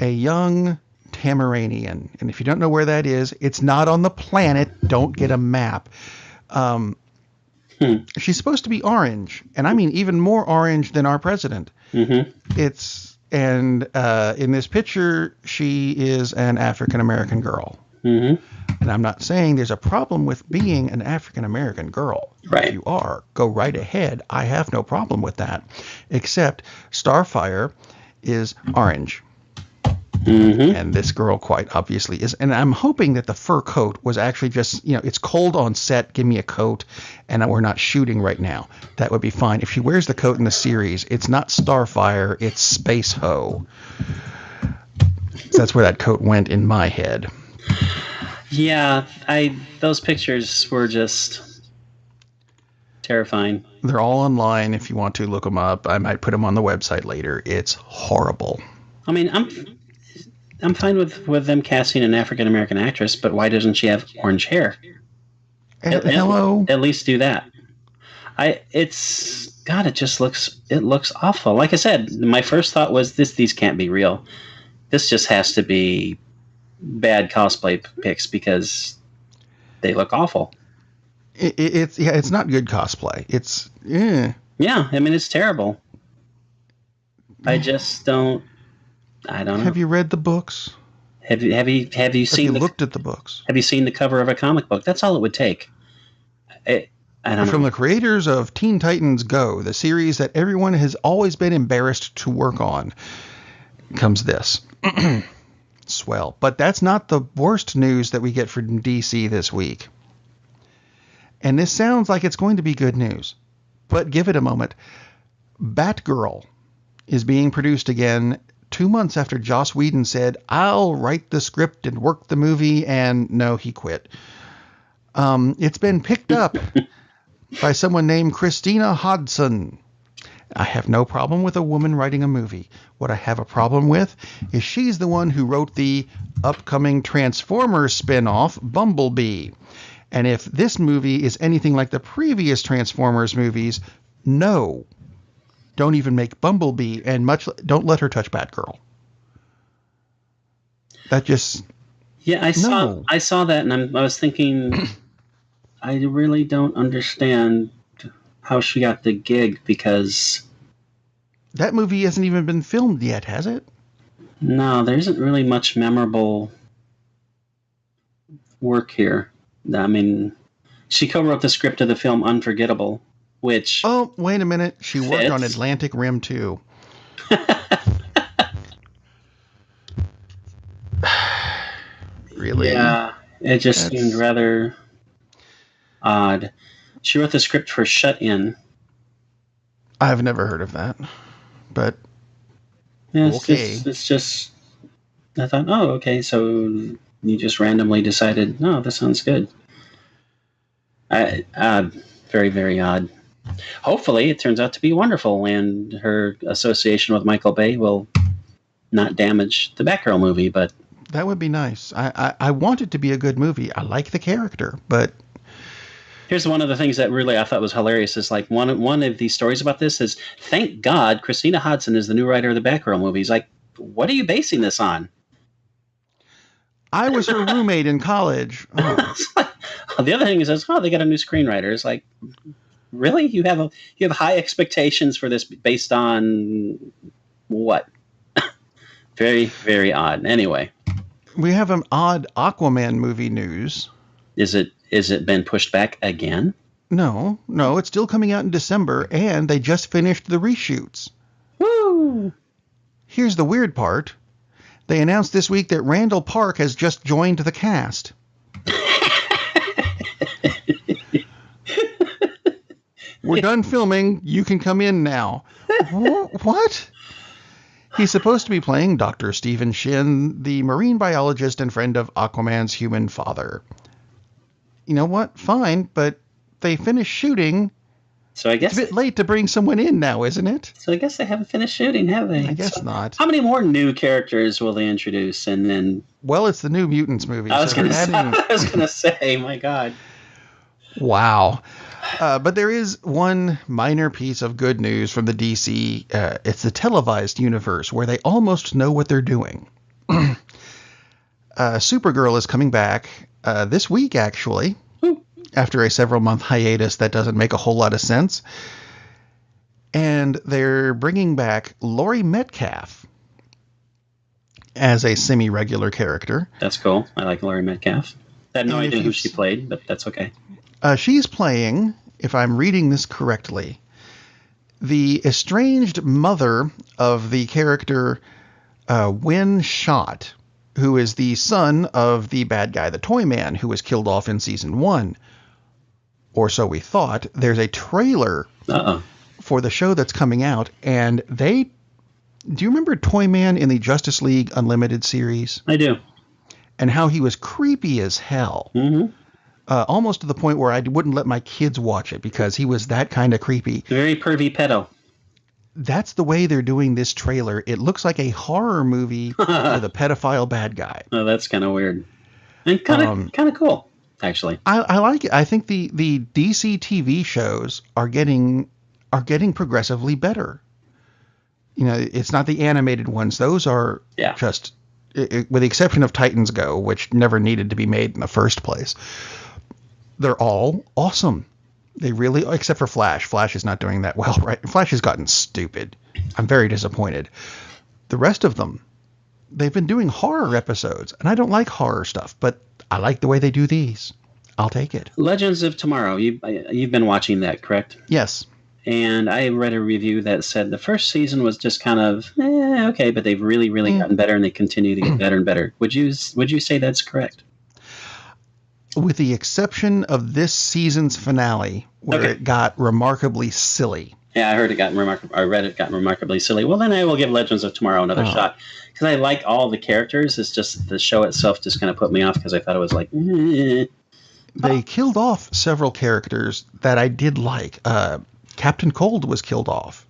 a young Tamaranian. And if you don't know where that is, it's not on the planet. Don't get a map. She's supposed to be orange, and I mean even more orange than our president. In this picture, she is an African-American girl. And I'm not saying there's a problem with being an African-American girl. Right. If you are, go right ahead. I have no problem with that. Except Starfire is orange. And this girl quite obviously is. And I'm hoping that the fur coat was actually just, it's cold on set, give me a coat, and we're not shooting right now. That would be fine. If she wears the coat in the series, it's not Starfire, it's Space Ho. So that's where that coat went in my head. Yeah, those pictures were just terrifying. They're all online if you want to look them up. I might put them on the website later. It's horrible. I mean, I'm fine with them casting an African American actress, but why doesn't she have orange hair? Hello. At least do that. It just looks awful. Like I said, my first thought was these can't be real. This just has to be bad cosplay pics because they look awful. It's not good cosplay. Yeah, I mean it's terrible. I just don't. I don't know. Have you read the books? Have you seen? Looked at the books? Have you seen the cover of a comic book? That's all it would take. I don't know. From the creators of Teen Titans Go, the series that everyone has always been embarrassed to work on, comes this. Swell. But that's not the worst news that we get from DC this week. And this sounds like it's going to be good news. But give it a moment. Batgirl is being produced again 2 months after Joss Whedon said, I'll write the script and work the movie, and no, he quit. It's been picked up by someone named Christina Hodson. I have no problem with a woman writing a movie. What I have a problem with is she's the one who wrote the upcoming Transformers spin-off, Bumblebee. And if this movie is anything like the previous Transformers movies, no. Don't even make Bumblebee, and don't let her touch Batgirl. That just... Yeah, I saw that, and I was thinking, I really don't understand how she got the gig, because... That movie hasn't even been filmed yet, has it? No, there isn't really much memorable work here. I mean, she co-wrote the script of the film Unforgettable, which... Oh, wait a minute. She fits. Worked on Atlantic Rim too. Really? Yeah, it just seemed rather odd. She wrote the script for Shut In. I've never heard of that, but yeah, okay. It's just, I thought, oh, okay, so you just randomly decided, no, this sounds good. Very, very odd. Hopefully it turns out to be wonderful, and her association with Michael Bay will not damage the Batgirl movie, but... That would be nice. I want it to be a good movie. I like the character, but... Here's one of the things that really I thought was hilarious is like one of these stories about this is, thank God Christina Hodson is the new writer of the Batgirl movies. Like, what are you basing this on? I was her roommate in college. Oh. The other thing is, they got a new screenwriter. It's like, really? You have high expectations for this based on what? Very, very odd. Anyway, we have an odd Aquaman movie news. Is it been pushed back again? No, it's still coming out in December, and they just finished the reshoots. Woo! Here's the weird part. They announced this week that Randall Park has just joined the cast. We're done filming. You can come in now. What? He's supposed to be playing Dr. Stephen Shin, the marine biologist and friend of Aquaman's human father. You know what? Fine, but they finished shooting. So I guess it's a bit late to bring someone in now, isn't it? So I guess they haven't finished shooting, have they? I guess not. How many more new characters will they introduce? And then, well, it's the New Mutants movie. I was going to say, my God. Wow. But there is one minor piece of good news from the DC. It's the televised universe where they almost know what they're doing. Supergirl is coming back this week, actually. After a several-month hiatus that doesn't make a whole lot of sense. And they're bringing back Laurie Metcalf as a semi-regular character. That's cool. I like Laurie Metcalf. I had no idea who she played, but that's okay. She's playing, if I'm reading this correctly, the estranged mother of the character Win Shot, who is the son of the bad guy, the Toy Man, who was killed off in season 1. Or so we thought. There's a trailer for the show that's coming out, and do you remember Toy Man in the Justice League Unlimited series? I do. And how he was creepy as hell. Mm-hmm. Almost to the point where I wouldn't let my kids watch it because he was that kind of creepy. Very pervy pedo. That's the way they're doing this trailer. It looks like a horror movie with a pedophile bad guy. Oh, that's kind of weird. And kind of cool. Actually, I like it. I think the DC TV shows are getting progressively better. You know, it's not the animated ones; those are just, with the exception of Titans Go, which never needed to be made in the first place. They're all awesome. They really, except for Flash. Flash is not doing that well, right? Flash has gotten stupid. I'm very disappointed. The rest of them, they've been doing horror episodes, and I don't like horror stuff, but I like the way they do these. I'll take it. Legends of Tomorrow. You've been watching that, correct? Yes. And I read a review that said the first season was just kind of okay, but they've really, really gotten better, and they continue to get better and better. Would you say that's correct? With the exception of this season's finale, where it got remarkably silly. Yeah, I heard it got remarkable. I read it got remarkably silly. Well, then I will give Legends of Tomorrow another shot because I like all the characters. It's just the show itself just kind of put me off because I thought it was like. They killed off several characters that I did like. Captain Cold was killed off,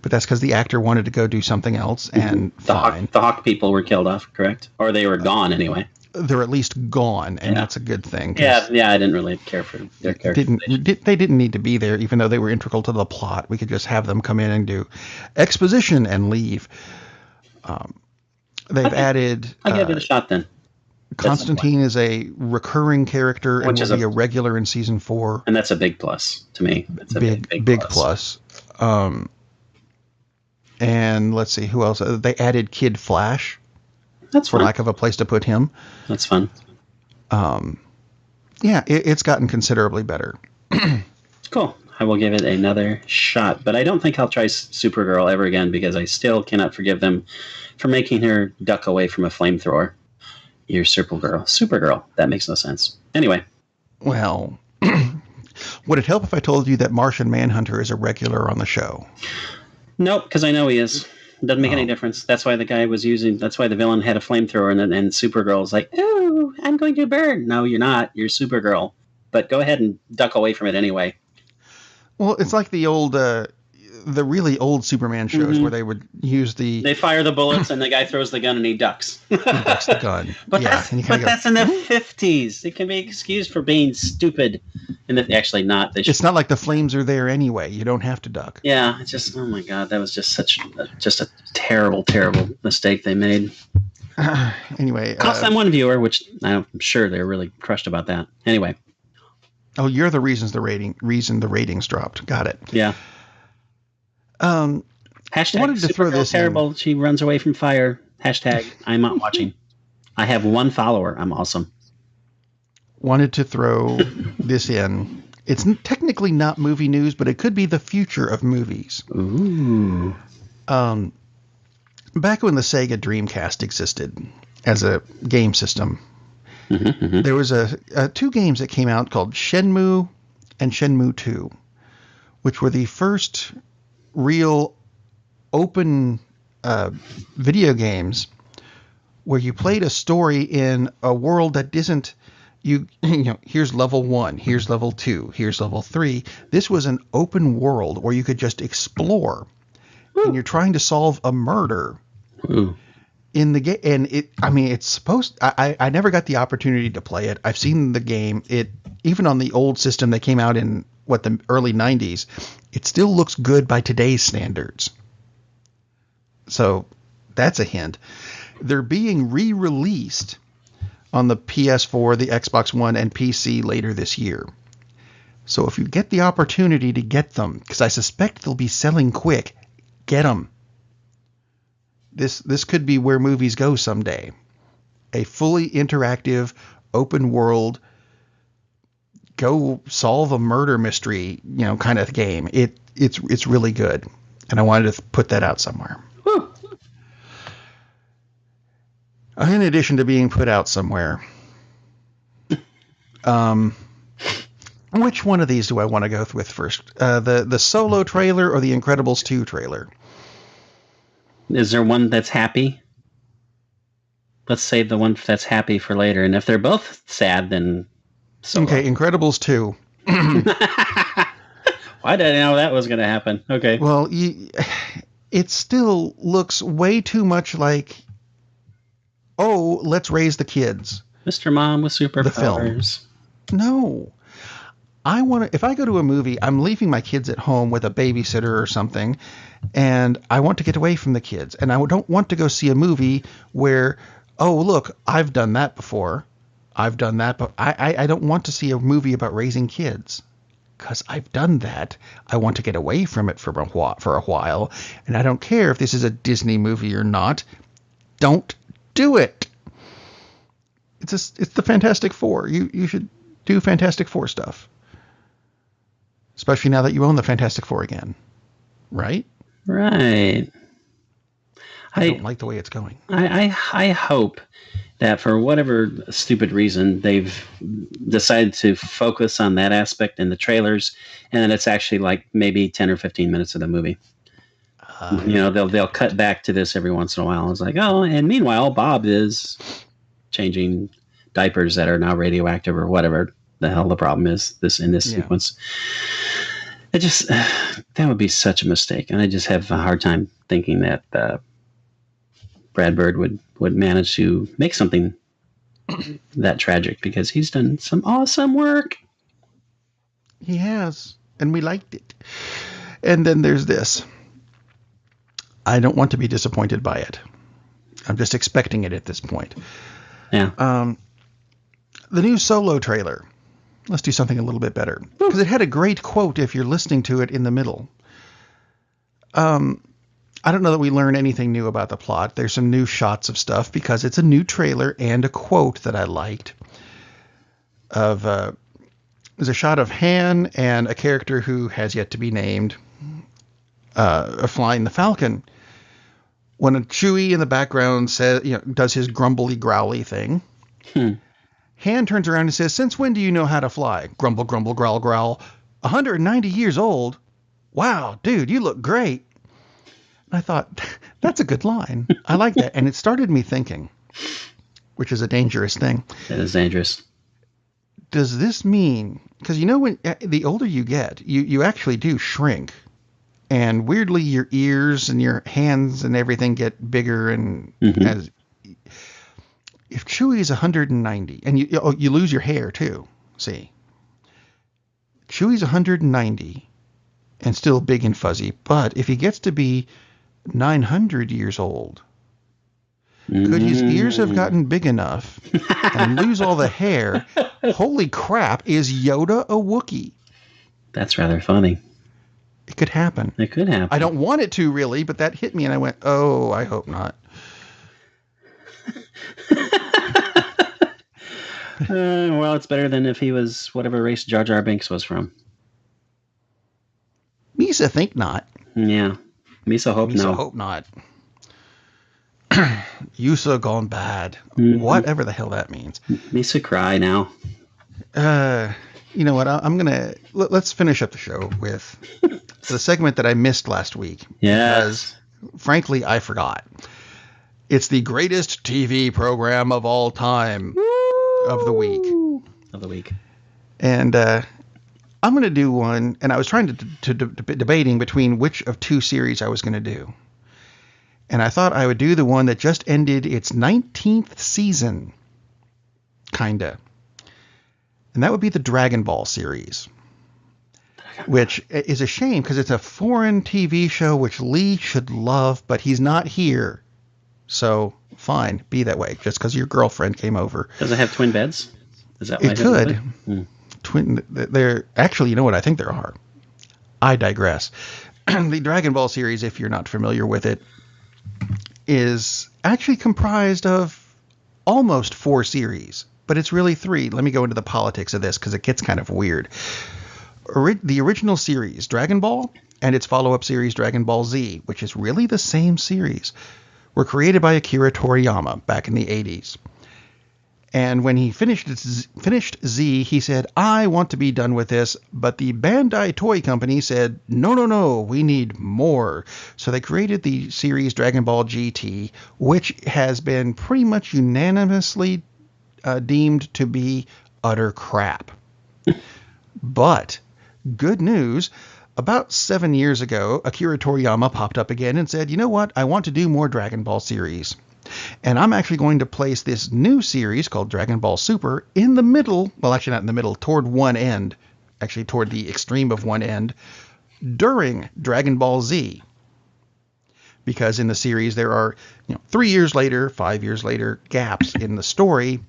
but that's because the actor wanted to go do something else. And the Hawk people were killed off, correct? Or they were gone anyway. They're at least gone, and that's a good thing. Yeah, I didn't really care for their characters. They didn't need to be there, even though they were integral to the plot. We could just have them come in and do exposition and leave. They've added... I'll give it a shot then. Constantine is a recurring character and will be a regular in season 4. And that's a big plus to me. It's a big plus. And let's see, who else? They added Kid Flash. That's for lack of a place to put him. That's fun. Yeah, it's gotten considerably better. Cool. I will give it another shot, but I don't think I'll try Supergirl ever again because I still cannot forgive them for making her duck away from a flamethrower. You're Supergirl. That makes no sense. Anyway. Well, would it help if I told you that Martian Manhunter is a regular on the show? Nope, because I know he is. Doesn't make any difference. That's why that's why the villain had a flamethrower and Supergirl's like, oh, I'm going to burn. No, you're not. You're Supergirl. But go ahead and duck away from it anyway. Well, it's like the really old Superman shows where they would use They fire the bullets and the guy throws the gun and he ducks. He ducks the gun. But that's in the 50s. It can be excused for being stupid. And actually not. It's not like the flames are there anyway. You don't have to duck. Yeah, it's just, oh my God, that was just a terrible, terrible mistake they made. Anyway. Cost them one viewer, which I'm sure they're really crushed about that. Anyway. Oh, you're the reason the ratings dropped. Got it. Yeah. Hashtag wanted to throw this terrible. in. She runs away from fire. Hashtag I'm not watching. I have one follower. I'm awesome. Wanted to throw this in. It's technically not movie news, but it could be the future of movies. Ooh. Back when the Sega Dreamcast existed as a game system, there was two games that came out called Shenmue and Shenmue 2, which were the first real open video games where you played a story in a world that isn't here's level 1, here's level 2, here's level 3. This was an open world where you could just explore. Ooh. And you're trying to solve a murder. Ooh. In the game. And it's supposed, I never got the opportunity to play it. I've seen the game. It, even on the old system that came out in the early 90s, it still looks good by today's standards. So that's a hint. They're being re-released on the PS4, the Xbox One, and PC later this year. So if you get the opportunity to get them, because I suspect they'll be selling quick, get them. This could be where movies go someday. A fully interactive, open world, go solve a murder mystery, kind of game. It's really good, and I wanted to put that out somewhere. Woo. In addition to being put out somewhere, which one of these do I want to go with first? The Solo trailer or the Incredibles 2 trailer? Is there one that's happy? Let's save the one that's happy for later. And if they're both sad, then Solo. Okay, Incredibles 2. Why did I know that was going to happen? Okay. Well, it still looks way too much like, oh, let's raise the kids. Mr. Mom with superpowers. No. If I go to a movie, I'm leaving my kids at home with a babysitter or something, and I want to get away from the kids. And I don't want to go see a movie where, oh, look, I've done that before. I've done that, but I don't want to see a movie about raising kids because I've done that. I want to get away from it for a while, and I don't care if this is a Disney movie or not. Don't do it. It's the Fantastic Four. You should do Fantastic Four stuff. Especially now that you own the Fantastic Four again. Right? Right. I don't like the way it's going. I hope that for whatever stupid reason, they've decided to focus on that aspect in the trailers, and then it's actually like maybe 10 or 15 minutes of the movie. They'll cut back to this every once in a while. It's like, oh, and meanwhile, Bob is changing diapers that are now radioactive or whatever the hell the problem is in this sequence. It just, that would be such a mistake. And I just have a hard time thinking that Brad Bird would manage to make something that tragic, because he's done some awesome work. He has, and we liked it. And then there's this. I don't want to be disappointed by it. I'm just expecting it at this point. Yeah. The new Solo trailer. Let's do something a little bit better, because it had a great quote if you're listening to it in the middle. I don't know that we learn anything new about the plot. There's some new shots of stuff because it's a new trailer, and a quote that I liked there's a shot of Han and a character who has yet to be named flying the Falcon. When a Chewie in the background says, does his grumbly growly thing. Han turns around and says, "Since when do you know how to fly?" Grumble, grumble, growl, growl. 190 years old? Wow, dude, you look great. And I thought, that's a good line. I like that. And it started me thinking, which is a dangerous thing. It is dangerous. Does this mean, because when the older you get, you actually do shrink. And weirdly, your ears and your hands and everything get bigger. And if Chewie is 190, and you lose your hair too, see. Chewie's 190 and still big and fuzzy, but if he gets to be 900 years old, Could his ears have gotten big enough and lose all the hair? Holy crap, is Yoda a Wookiee? That's rather funny. It could happen. It could happen. I don't want it to, really, but that hit me, and I went, oh, I hope not. Well, it's better than if he was whatever race Jar Jar Binks was from. Misa think not. Yeah. Misa hope Misa no. hope not. Yusa gone bad. Mm-hmm. Whatever the hell that means. Misa cry now. You know what? I'm going to... Let's finish up the show with the segment that I missed last week. Yeah. Because, frankly, I forgot. It's the greatest TV program of all time. Of the week. And I'm going to do one, and I was trying to debating between which of two series I was going to do. And I thought I would do the one that just ended its 19th season. Kinda. And that would be the Dragon Ball series. Which is a shame, because it's a foreign TV show which Lee should love, but he's not here. So... fine, be that way. Just because your girlfriend came over. Does it have twin beds? Is that why it could? Twin. They're actually. You know what? I think there are. I digress. The Dragon Ball series, if you're not familiar with it, is actually comprised of almost 4 series, but it's really 3. Let me go into the politics of this because it gets kind of weird. The original series, Dragon Ball, and its follow-up series, Dragon Ball Z, which is really the same series, were created by Akira Toriyama back in the 80s. And when he finished Z, he said, I want to be done with this, but the Bandai Toy Company said, no, we need more. So they created the series Dragon Ball GT, which has been pretty much unanimously deemed to be utter crap. But, good news, about 7 years ago, Akira Toriyama popped up again and said, you know what, I want to do more Dragon Ball series. And I'm actually going to place this new series called Dragon Ball Super in the middle, well, actually not in the middle, toward one end, actually toward the extreme of one end, during Dragon Ball Z. Because in the series there are 3 years later, 5 years later, gaps in the story.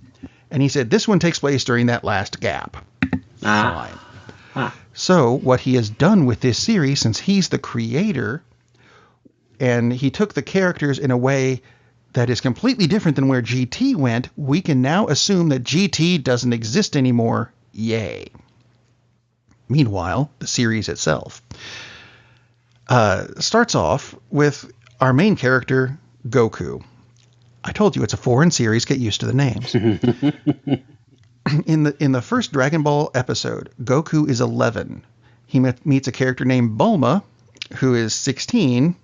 And he said this one takes place during that last gap. Fine. So what he has done with this series, since he's the creator, and he took the characters in a way that is completely different than where GT went, we can now assume that GT doesn't exist anymore. Yay. Meanwhile, the series itself starts off with our main character, Goku. I told you it's a foreign series. Get used to the names. In the first Dragon Ball episode, Goku is 11. He meets a character named Bulma, who is 16.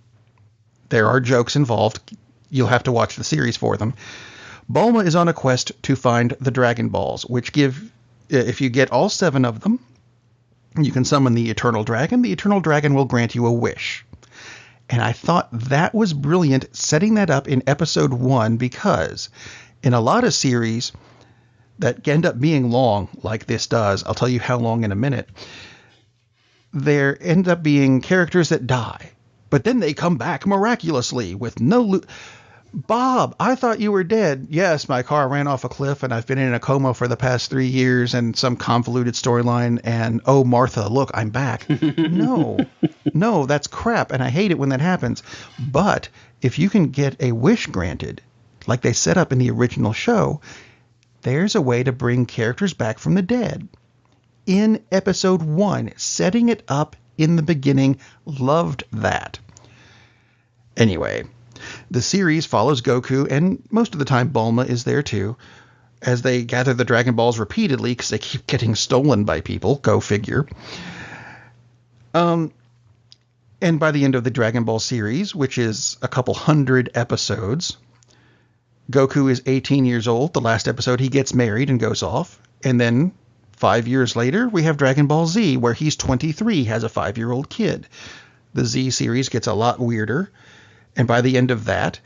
There are jokes involved. You'll have to watch the series for them. Bulma is on a quest to find the Dragon Balls, which give, if you get all 7 of them, you can summon the Eternal Dragon. The Eternal Dragon will grant you a wish. And I thought that was brilliant, setting that up in episode 1, because in a lot of series that end up being long, like this does, I'll tell you how long in a minute, there end up being characters that die, but then they come back miraculously with no Bob, I thought you were dead. Yes, my car ran off a cliff and I've been in a coma for the past 3 years and some convoluted storyline and, oh, Martha, look, I'm back. No, that's crap. And I hate it when that happens. But if you can get a wish granted, like they set up in the original show, there's a way to bring characters back from the dead. In episode 1, setting it up in the beginning, loved that. Anyway, the series follows Goku, and most of the time Bulma is there too, as they gather the Dragon Balls repeatedly because they keep getting stolen by people. Go figure. And by the end of the Dragon Ball series, which is a couple hundred episodes, Goku is 18 years old. The last episode, he gets married and goes off. And then 5 years later, we have Dragon Ball Z, where he's 23, has a 5-year-old kid. The Z series gets a lot weirder. And by the end of that,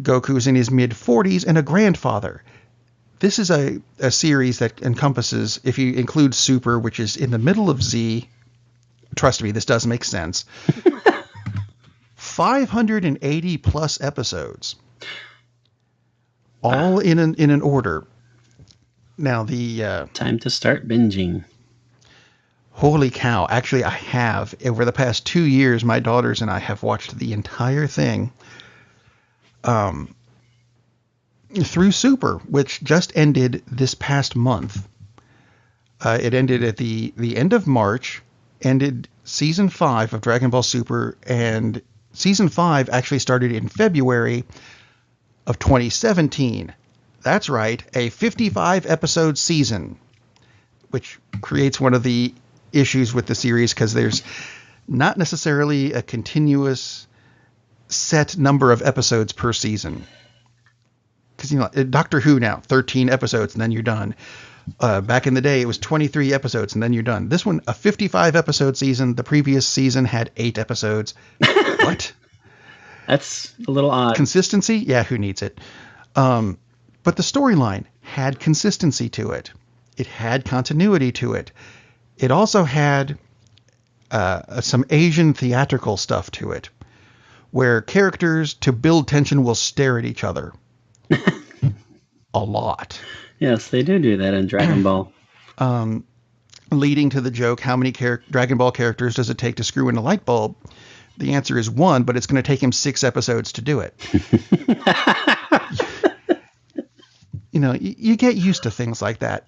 Goku's in his mid-40s and a grandfather. This is a series that encompasses, if you include Super, which is in the middle of Z, trust me, this does make sense, 580 plus episodes. all in an order. Now the time to start binging. Holy cow! Actually, I have over the past 2 years. My daughters and I have watched the entire thing. Through Super, which just ended this past month. It ended at the end of March. Ended season 5 of Dragon Ball Super, and season 5 actually started in February of 2017. That's right, a 55 episode season, which creates one of the issues with the series because there's not necessarily a continuous set number of episodes per season. Because, you know, Doctor Who now, 13 episodes and then you're done. Back in the day, it was 23 episodes and then you're done. This one, a 55 episode season. The previous season had 8 episodes. What? That's a little odd. Consistency? Yeah, who needs it? But the storyline had consistency to it. It had continuity to it. It also had some Asian theatrical stuff to it, where characters, to build tension, will stare at each other. A lot. Yes, they do that in Dragon Ball. Leading to the joke, how many Dragon Ball characters does it take to screw in a light bulb? The answer is 1, but it's going to take him 6 episodes to do it. You know, you get used to things like that.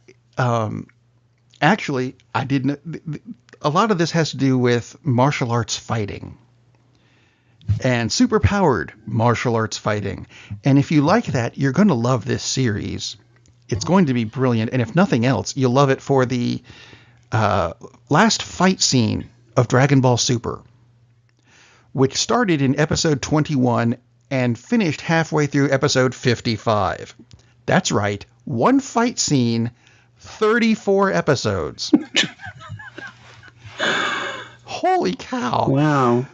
Actually, I didn't. A lot of this has to do with martial arts fighting and superpowered martial arts fighting. And if you like that, you're going to love this series. It's going to be brilliant. And if nothing else, you'll love it for the last fight scene of Dragon Ball Super, which started in episode 21 and finished halfway through episode 55. That's right. One fight scene, 34 episodes. Holy cow. Wow.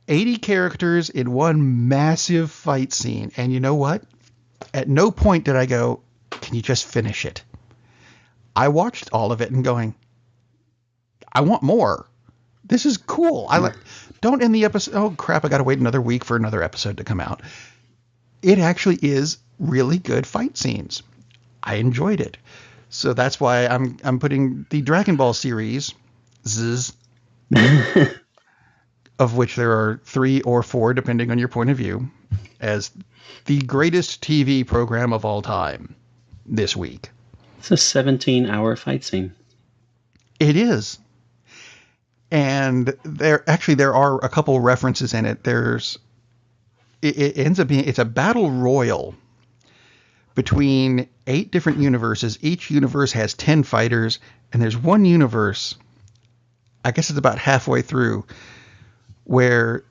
80 characters in one massive fight scene. And you know what? At no point did I go, can you just finish it? I watched all of it and going, I want more. This is cool. Don't end the episode. Oh, crap. I got to wait another week for another episode to come out. It actually is really good fight scenes. I enjoyed it. So that's why I'm putting the Dragon Ball series, of which there are 3 or 4, depending on your point of view, as the greatest TV program of all time this week. It's a 17-hour fight scene. It is. And there are a couple references in it. It ends up being, it's a battle royal between 8 different universes. Each universe has 10 fighters, and there's one universe, I guess it's about halfway through, where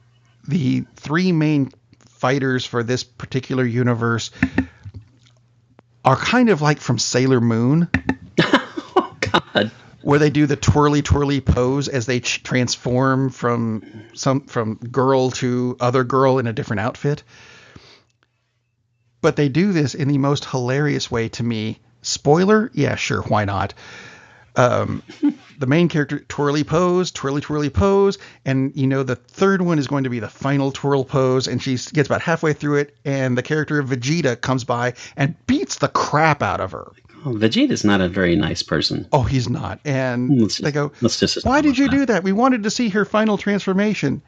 the 3 main fighters for this particular universe are kind of like from Sailor Moon. Oh, God. Where they do the twirly pose as they transform from girl to other girl in a different outfit. But they do this in the most hilarious way to me. Spoiler? Yeah, sure, why not? The main character, twirly pose, and you know the third one is going to be the final twirl pose, and she gets about halfway through it, and the character of Vegeta comes by and beats the crap out of her. Oh, Vegeta's not a very nice person. Oh, he's not. And they go, why did you do that? We wanted to see her final transformation.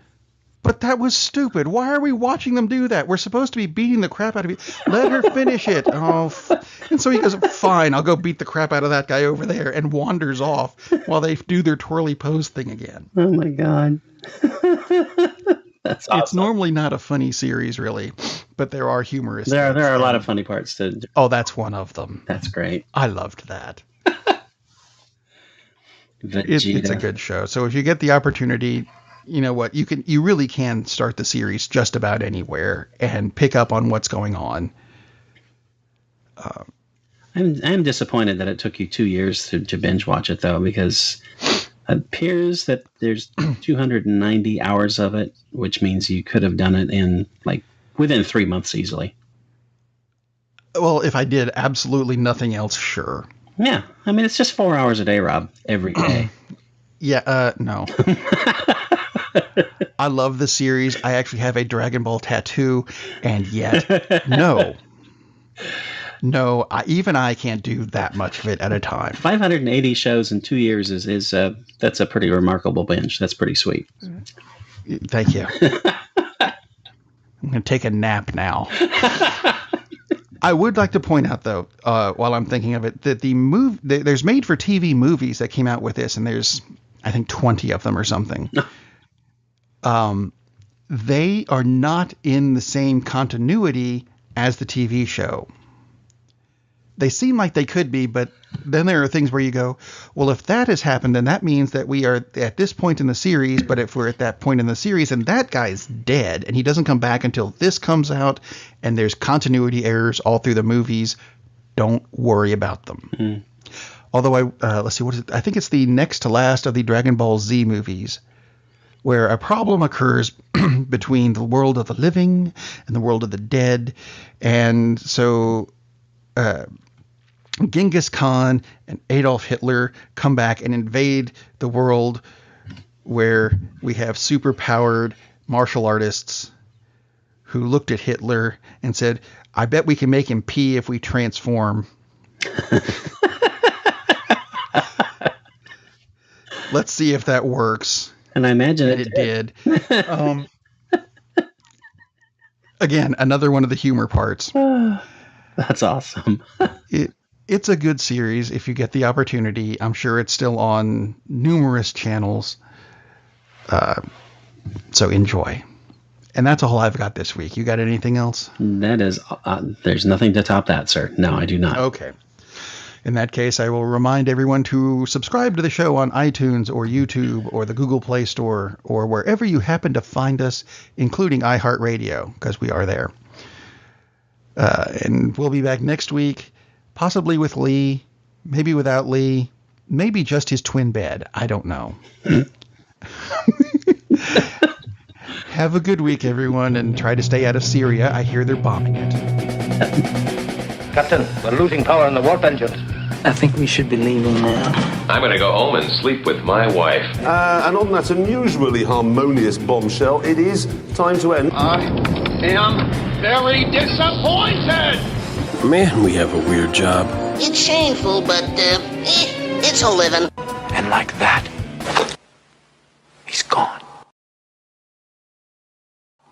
But that was stupid. Why are we watching them do that? We're supposed to be beating the crap out of you. Let her finish it. Oh, and so he goes, fine, I'll go beat the crap out of that guy over there, and wanders off while they do their twirly pose thing again. Oh, my God. That's awesome. It's normally not a funny series, really, but there are humorous There are a lot of funny parts to. Oh, that's one of them. That's great. I loved that. It's a good show. So if you get the opportunity, you know what, you really can start the series just about anywhere and pick up on what's going on. I'm disappointed that it took you 2 years to binge watch it, though, because it appears that there's 290 hours of it, which means you could have done it in within 3 months easily. Well, if I did absolutely nothing else, sure. Yeah, I mean, it's just 4 hours a day, Rob, every day. Yeah, no. I love the series. I actually have a Dragon Ball tattoo, and yet, no. No, even I can't do that much of it at a time. 580 shows in 2 years is that's a pretty remarkable binge. That's pretty sweet. Thank you. I'm going to take a nap now. I would like to point out, though, while I'm thinking of it, that there's made-for-TV movies that came out with this, and there's, I think, 20 of them or something. They are not in the same continuity as the TV show. They seem like they could be, but then there are things where you go, well, if that has happened, then that means that we are at this point in the series, but if we're at that point in the series and that guy's dead and he doesn't come back until this comes out and there's continuity errors all through the movies, don't worry about them. Mm. Although let's see, what is it? I think it's the next to last of the Dragon Ball Z movies, where a problem occurs between the world of the living and the world of the dead. And so Genghis Khan and Adolf Hitler come back and invade the world where we have super-powered martial artists who looked at Hitler and said, I bet we can make him pee if we transform. Let's see if that works. And I imagine it did. Again, another one of the humor parts. That's awesome. It's a good series if you get the opportunity. I'm sure it's still on numerous channels. So enjoy. And that's all I've got this week. You got anything else? That is, there's nothing to top that, sir. No, I do not. Okay. In that case, I will remind everyone to subscribe to the show on iTunes or YouTube or the Google Play Store or wherever you happen to find us, including iHeartRadio, because we are there. And we'll be back next week, possibly with Lee, maybe without Lee, maybe just his twin bed. I don't know. Have a good week, everyone, and try to stay out of Syria. I hear they're bombing it. Captain, we're losing power in the warp engines. I think we should be leaving now. I'm going to go home and sleep with my wife. And on that unusually harmonious bombshell, it is time to end. I am very disappointed! Man, we have a weird job. It's shameful, but, it's a living. And like that, he's gone.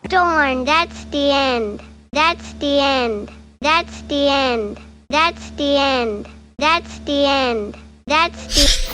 Darn, that's the end. That's the end. That's the end. That's the end. That's the end. That's the...